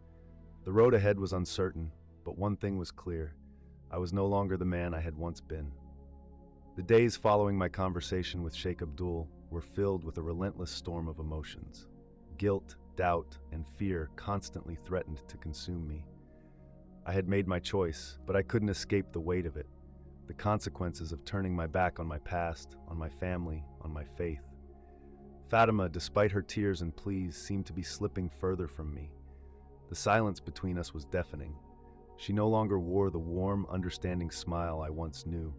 The road ahead was uncertain, but one thing was clear. I was no longer the man I had once been. The days following my conversation with Sheikh Abdul were filled with a relentless storm of emotions. Guilt, doubt, and fear constantly threatened to consume me. I had made my choice, but I couldn't escape the weight of it, the consequences of turning my back on my past, on my family, on my faith. Fatima, despite her tears and pleas, seemed to be slipping further from me. The silence between us was deafening. She no longer wore the warm, understanding smile I once knew.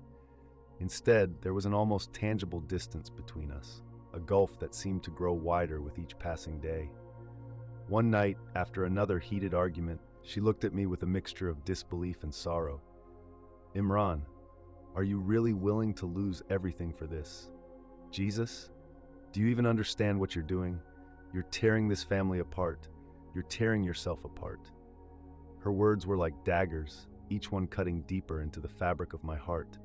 Instead, there was an almost tangible distance between us, a gulf that seemed to grow wider with each passing day. One night, after another heated argument, she looked at me with a mixture of disbelief and sorrow. Imran, are you really willing to lose everything for this? Jesus? Do you even understand what you're doing? You're tearing this family apart. You're tearing yourself apart. Her words were like daggers, each one cutting deeper into the fabric of my heart.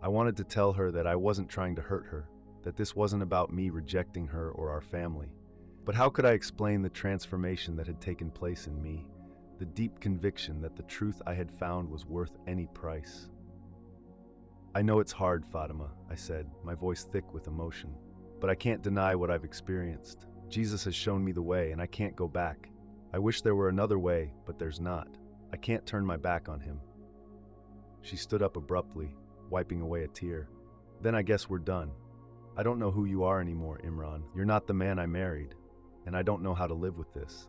I wanted to tell her that I wasn't trying to hurt her, that this wasn't about me rejecting her or our family. But how could I explain the transformation that had taken place in me, the deep conviction that the truth I had found was worth any price? I know it's hard, Fatima, I said, my voice thick with emotion, but I can't deny what I've experienced. Jesus has shown me the way, and I can't go back. I wish there were another way, but there's not. I can't turn my back on him. She stood up abruptly, wiping away a tear. Then I guess we're done. I don't know who you are anymore, Imran. You're not the man I married, and I don't know how to live with this.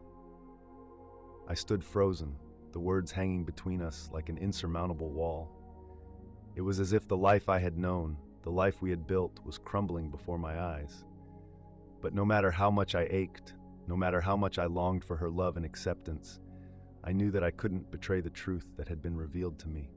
I stood frozen, the words hanging between us like an insurmountable wall. It was as if the life I had known, the life we had built, was crumbling before my eyes. But no matter how much I ached, no matter how much I longed for her love and acceptance, I knew that I couldn't betray the truth that had been revealed to me.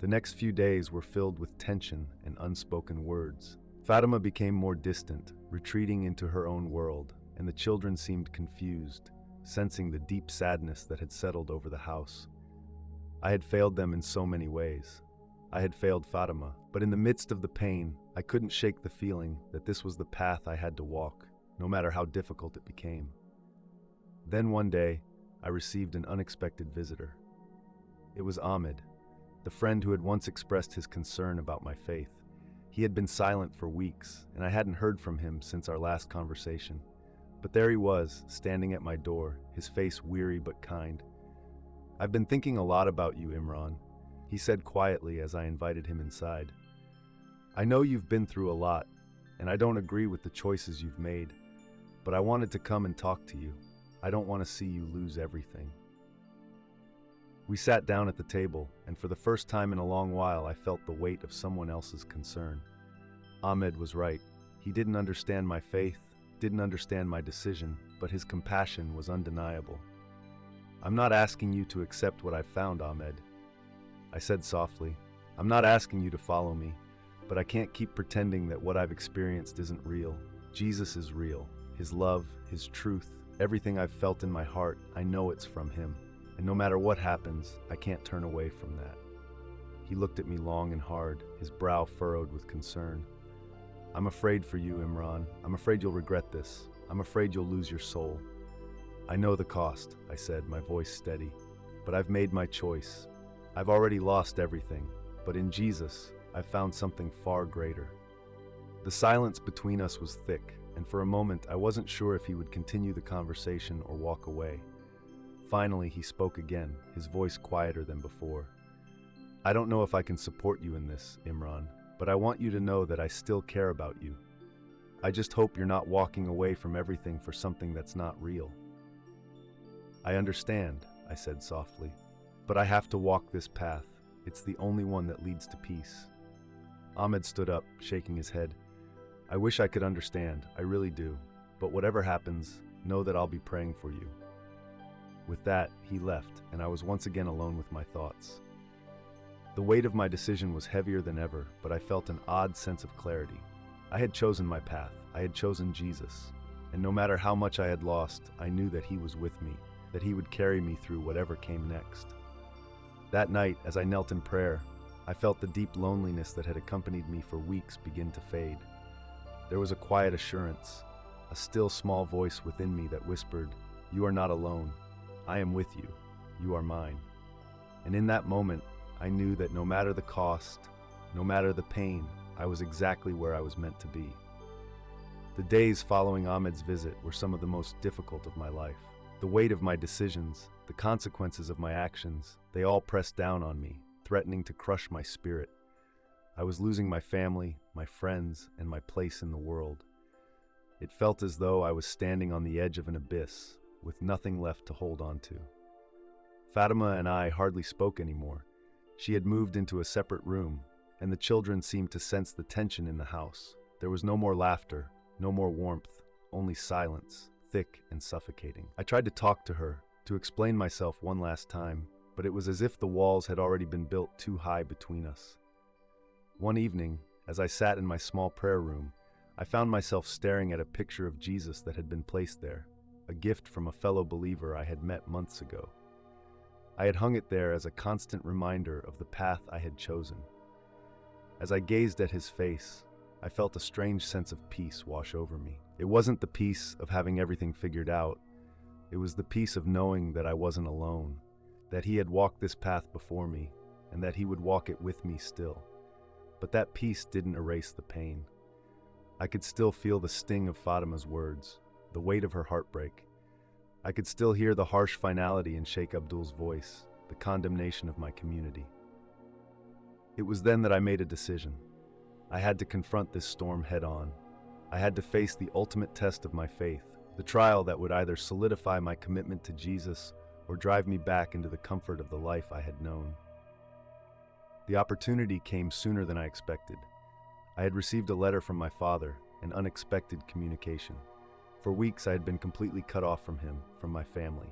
The next few days were filled with tension and unspoken words. Fatima became more distant, retreating into her own world, and the children seemed confused, sensing the deep sadness that had settled over the house. I had failed them in so many ways. I had failed Fatima, but in the midst of the pain, I couldn't shake the feeling that this was the path I had to walk, no matter how difficult it became. Then one day, I received an unexpected visitor. It was Ahmed, the friend who had once expressed his concern about my faith. He had been silent for weeks, and I hadn't heard from him since our last conversation. But there he was, standing at my door, his face weary but kind. "I've been thinking a lot about you, Imran," he said quietly as I invited him inside. "I know you've been through a lot, and I don't agree with the choices you've made, but I wanted to come and talk to you. I don't want to see you lose everything." We sat down at the table, and for the first time in a long while I felt the weight of someone else's concern. Ahmed was right. He didn't understand my faith, didn't understand my decision, but his compassion was undeniable. "I'm not asking you to accept what I've found, Ahmed," I said softly. "I'm not asking you to follow me, but I can't keep pretending that what I've experienced isn't real. Jesus is real. His love, his truth, everything I've felt in my heart, I know it's from him. And no matter what happens, I can't turn away from that." He looked at me long and hard, his brow furrowed with concern. "I'm afraid for you, Imran. I'm afraid you'll regret this. I'm afraid you'll lose your soul." "I know the cost," I said, my voice steady. "But I've made my choice. I've already lost everything, but in Jesus, I've found something far greater." The silence between us was thick, and for a moment I wasn't sure if he would continue the conversation or walk away. Finally, he spoke again, his voice quieter than before. "I don't know if I can support you in this, Imran, but I want you to know that I still care about you. I just hope you're not walking away from everything for something that's not real." "I understand," I said softly, "but I have to walk this path. It's the only one that leads to peace." Ahmed stood up, shaking his head. "I wish I could understand, I really do, but whatever happens, know that I'll be praying for you." With that, he left, and I was once again alone with my thoughts. The weight of my decision was heavier than ever, but I felt an odd sense of clarity. I had chosen my path. I had chosen Jesus. And no matter how much I had lost, I knew that he was with me, that he would carry me through whatever came next. That night, as I knelt in prayer, I felt the deep loneliness that had accompanied me for weeks begin to fade. There was a quiet assurance, a still small voice within me that whispered, "You are not alone. I am with you. You are mine." And in that moment, I knew that no matter the cost, no matter the pain, I was exactly where I was meant to be. The days following Ahmed's visit were some of the most difficult of my life. The weight of my decisions, the consequences of my actions, they all pressed down on me, threatening to crush my spirit. I was losing my family, my friends, and my place in the world. It felt as though I was standing on the edge of an abyss, with nothing left to hold on to. Fatima and I hardly spoke anymore. She had moved into a separate room, and the children seemed to sense the tension in the house. There was no more laughter, no more warmth, only silence, thick and suffocating. I tried to talk to her, to explain myself one last time, but it was as if the walls had already been built too high between us. One evening, as I sat in my small prayer room, I found myself staring at a picture of Jesus that had been placed there, a gift from a fellow believer I had met months ago. I had hung it there as a constant reminder of the path I had chosen. As I gazed at his face, I felt a strange sense of peace wash over me. It wasn't the peace of having everything figured out. It was the peace of knowing that I wasn't alone, that he had walked this path before me, and that he would walk it with me still. But that peace didn't erase the pain. I could still feel the sting of Fatima's words, the weight of her heartbreak. I could still hear the harsh finality in Sheikh Abdul's voice, the condemnation of my community. It was then that I made a decision. I had to confront this storm head-on. I had to face the ultimate test of my faith, the trial that would either solidify my commitment to Jesus or drive me back into the comfort of the life I had known. The opportunity came sooner than I expected. I had received a letter from my father, an unexpected communication. For weeks I had been completely cut off from him, from my family.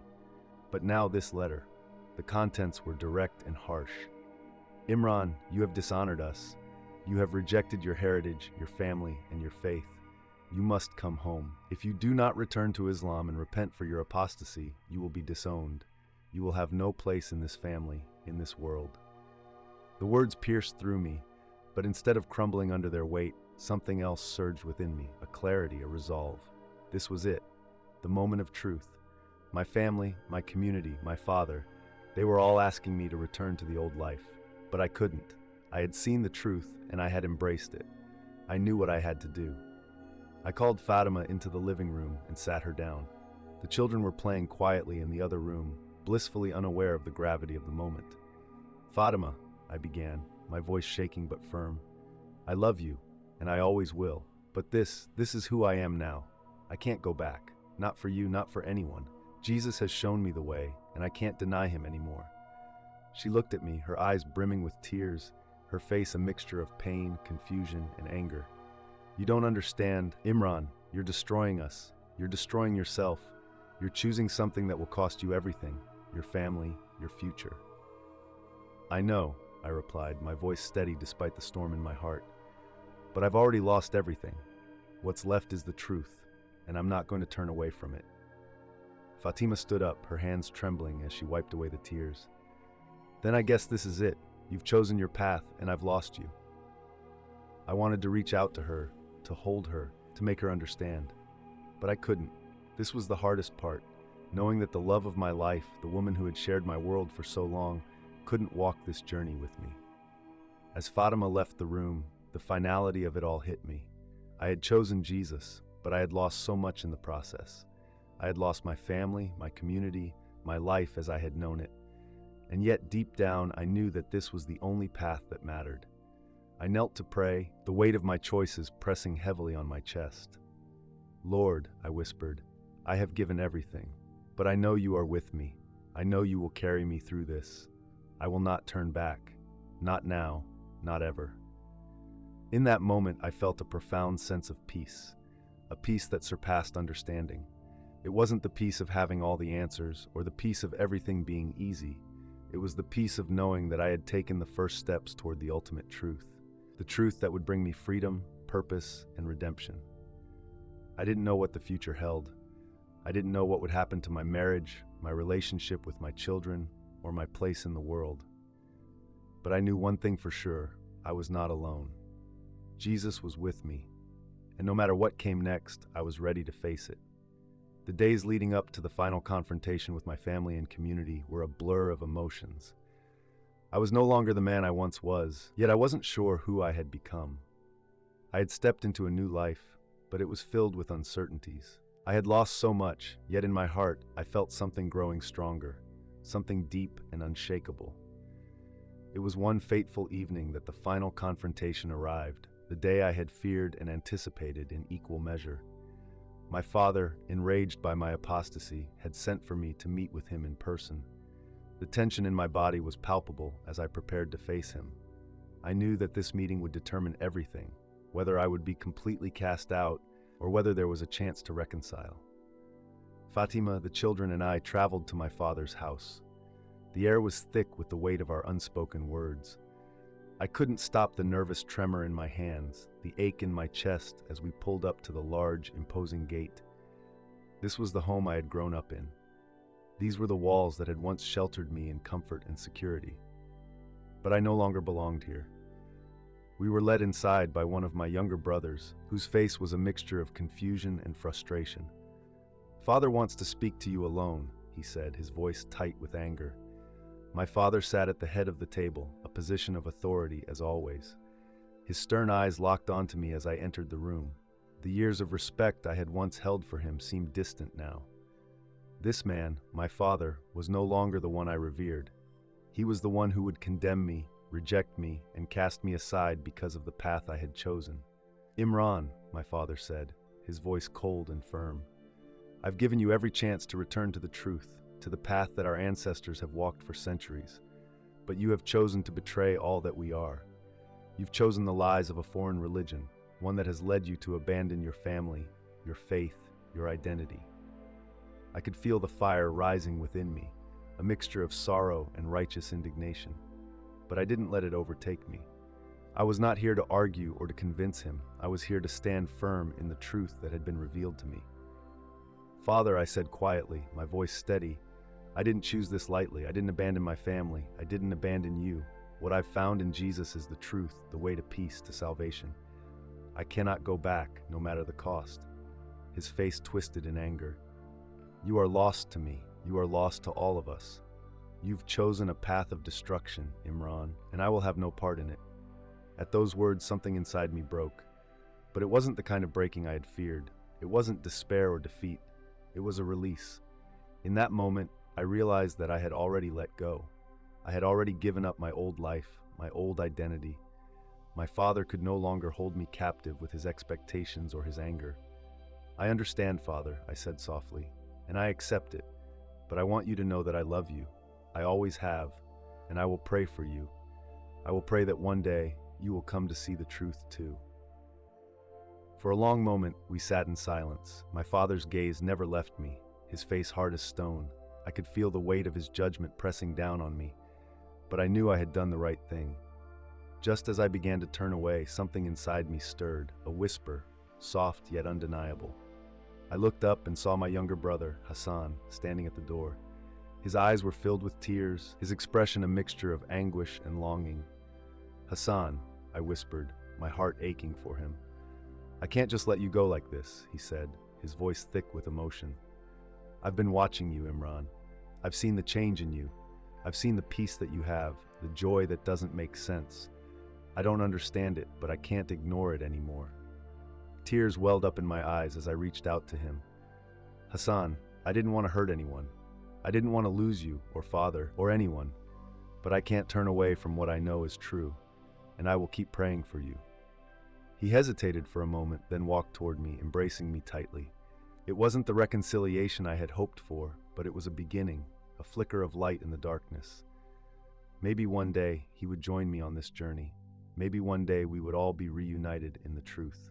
But now this letter, the contents were direct and harsh. Imran, you have dishonored us. You have rejected your heritage, your family, and your faith. You must come home. If you do not return to Islam and repent for your apostasy, you will be disowned. You will have no place in this family, in this world. The words pierced through me, but instead of crumbling under their weight, something else surged within me, a clarity, a resolve. This was it, the moment of truth. My family, my community, my father, they were all asking me to return to the old life, but I couldn't. I had seen the truth, and I had embraced it. I knew what I had to do. I called Fatima into the living room and sat her down. The children were playing quietly in the other room, blissfully unaware of the gravity of the moment. Fatima, I began, my voice shaking but firm. I love you, and I always will, but this is who I am now. I can't go back, not for you, not for anyone. Jesus has shown me the way, and I can't deny him anymore. She looked at me, her eyes brimming with tears, her face a mixture of pain, confusion, and anger. You don't understand, Imran, you're destroying us. You're destroying yourself. You're choosing something that will cost you everything, your family, your future. I know, I replied, my voice steady despite the storm in my heart. But I've already lost everything. What's left is the truth, and I'm not going to turn away from it. Fatima stood up, her hands trembling as she wiped away the tears. Then I guess this is it. You've chosen your path, and I've lost you. I wanted to reach out to her, to hold her, to make her understand. But I couldn't. This was the hardest part, knowing that the love of my life, the woman who had shared my world for so long, couldn't walk this journey with me. As Fatima left the room, the finality of it all hit me. I had chosen Jesus, but I had lost so much in the process. I had lost my family, my community, my life as I had known it. And yet deep down, I knew that this was the only path that mattered. I knelt to pray, the weight of my choices pressing heavily on my chest. Lord, I whispered, I have given everything, but I know you are with me. I know you will carry me through this. I will not turn back. Not now, not ever. In that moment, I felt a profound sense of peace, a peace that surpassed understanding. It wasn't the peace of having all the answers or the peace of everything being easy. It was the peace of knowing that I had taken the first steps toward the ultimate truth, the truth that would bring me freedom, purpose, and redemption. I didn't know what the future held. I didn't know what would happen to my marriage, my relationship with my children, or my place in the world. But I knew one thing for sure, I was not alone. Jesus was with me, and no matter what came next, I was ready to face it. The days leading up to the final confrontation with my family and community were a blur of emotions. I was no longer the man I once was, yet I wasn't sure who I had become. I had stepped into a new life, but it was filled with uncertainties. I had lost so much, yet in my heart I felt something growing stronger, something deep and unshakable. It was one fateful evening that the final confrontation arrived, the day I had feared and anticipated in equal measure. My father, enraged by my apostasy, had sent for me to meet with him in person. The tension in my body was palpable as I prepared to face him. I knew that this meeting would determine everything, whether I would be completely cast out or whether there was a chance to reconcile. Fatima, the children, and I traveled to my father's house. The air was thick with the weight of our unspoken words. I couldn't stop the nervous tremor in my hands, the ache in my chest as we pulled up to the large, imposing gate. This was the home I had grown up in. These were the walls that had once sheltered me in comfort and security. But I no longer belonged here. We were led inside by one of my younger brothers, whose face was a mixture of confusion and frustration. "Father wants to speak to you alone," he said, his voice tight with anger. My father sat at the head of the table, a position of authority as always. His stern eyes locked onto me as I entered the room. The years of respect I had once held for him seemed distant now. This man, my father, was no longer the one I revered. He was the one who would condemn me, reject me, and cast me aside because of the path I had chosen. "Imran," my father said, his voice cold and firm, "I've given you every chance to return to the truth, to the path that our ancestors have walked for centuries. But you have chosen to betray all that we are. You've chosen the lies of a foreign religion, one that has led you to abandon your family, your faith, your identity." I could feel the fire rising within me, a mixture of sorrow and righteous indignation. But I didn't let it overtake me. I was not here to argue or to convince him. I was here to stand firm in the truth that had been revealed to me. "Father," I said quietly, my voice steady, "I didn't choose this lightly. I didn't abandon my family. I didn't abandon you. What I've found in Jesus is the truth, the way to peace, to salvation. I cannot go back, no matter the cost." His face twisted in anger. "You are lost to me. You are lost to all of us. You've chosen a path of destruction, Imran, and I will have no part in it." At those words, something inside me broke. But it wasn't the kind of breaking I had feared. It wasn't despair or defeat. It was a release. In that moment, I realized that I had already let go. I had already given up my old life, my old identity. My father could no longer hold me captive with his expectations or his anger. "I understand, Father," I said softly, "and I accept it. But I want you to know that I love you. I always have, and I will pray for you. I will pray that one day you will come to see the truth too." For a long moment, we sat in silence. My father's gaze never left me, his face hard as stone. I could feel the weight of his judgment pressing down on me, but I knew I had done the right thing. Just as I began to turn away, something inside me stirred, a whisper, soft yet undeniable. I looked up and saw my younger brother, Hassan, standing at the door. His eyes were filled with tears, his expression a mixture of anguish and longing. "Hassan," I whispered, my heart aching for him. "I can't just let you go like this," he said, his voice thick with emotion. "I've been watching you, Imran. I've seen the change in you. I've seen the peace that you have, the joy that doesn't make sense. I don't understand it, but I can't ignore it anymore." Tears welled up in my eyes as I reached out to him. "Hassan, I didn't want to hurt anyone. I didn't want to lose you, or father, or anyone. But I can't turn away from what I know is true, and I will keep praying for you." He hesitated for a moment, then walked toward me, embracing me tightly. It wasn't the reconciliation I had hoped for, but it was a beginning, a flicker of light in the darkness. Maybe one day he would join me on this journey. Maybe one day we would all be reunited in the truth.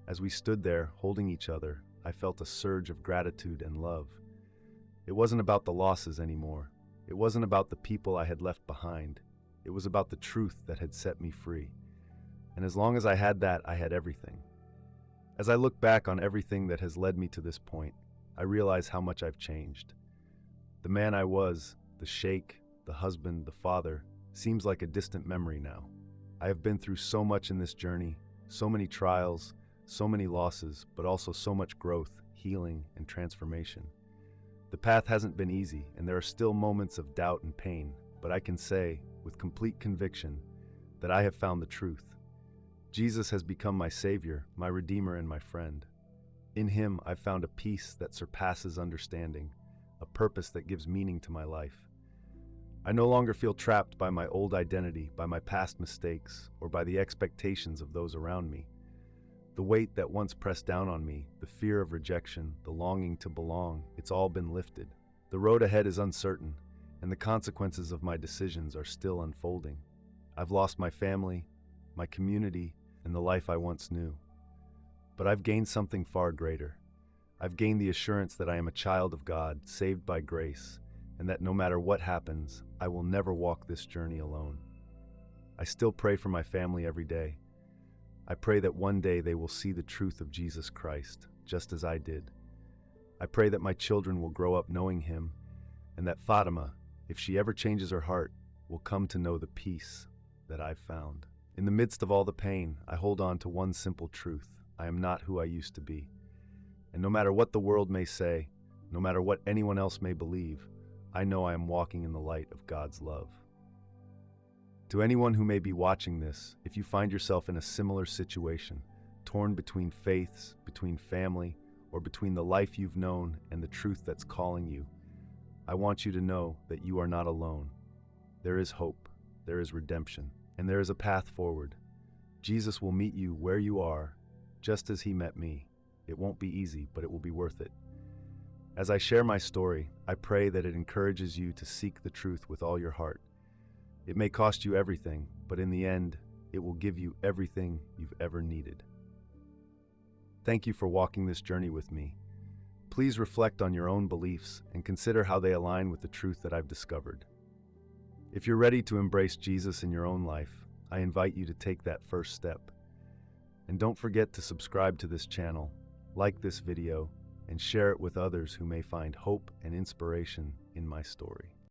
As we stood there, holding each other, I felt a surge of gratitude and love. It wasn't about the losses anymore. It wasn't about the people I had left behind. It was about the truth that had set me free. And as long as I had that, I had everything. As I look back on everything that has led me to this point, I realize how much I've changed. The man I was, the sheikh, the husband, the father, seems like a distant memory now. I have been through so much in this journey, so many trials, so many losses, but also so much growth, healing, and transformation. The path hasn't been easy, and there are still moments of doubt and pain, but I can say, with complete conviction, that I have found the truth. Jesus has become my Savior, my Redeemer, and my friend. In Him, I've found a peace that surpasses understanding, a purpose that gives meaning to my life. I no longer feel trapped by my old identity, by my past mistakes, or by the expectations of those around me. The weight that once pressed down on me, the fear of rejection, the longing to belong, it's all been lifted. The road ahead is uncertain, and the consequences of my decisions are still unfolding. I've lost my family, my community, and the life I once knew. But I've gained something far greater. I've gained the assurance that I am a child of God, saved by grace, and that no matter what happens, I will never walk this journey alone. I still pray for my family every day. I pray that one day they will see the truth of Jesus Christ, just as I did. I pray that my children will grow up knowing Him, and that Fatima, if she ever changes her heart, will come to know the peace that I've found. In the midst of all the pain, I hold on to one simple truth: I am not who I used to be. And no matter what the world may say, no matter what anyone else may believe, I know I am walking in the light of God's love. To anyone who may be watching this, if you find yourself in a similar situation, torn between faiths, between family, or between the life you've known and the truth that's calling you, I want you to know that you are not alone. There is hope, there is redemption, and there is a path forward. Jesus will meet you where you are, just as He met me. It won't be easy, but it will be worth it. As I share my story, I pray that it encourages you to seek the truth with all your heart. It may cost you everything, but in the end, it will give you everything you've ever needed. Thank you for walking this journey with me. Please reflect on your own beliefs and consider how they align with the truth that I've discovered. If you're ready to embrace Jesus in your own life, I invite you to take that first step. And don't forget to subscribe to this channel, like this video, and share it with others who may find hope and inspiration in my story.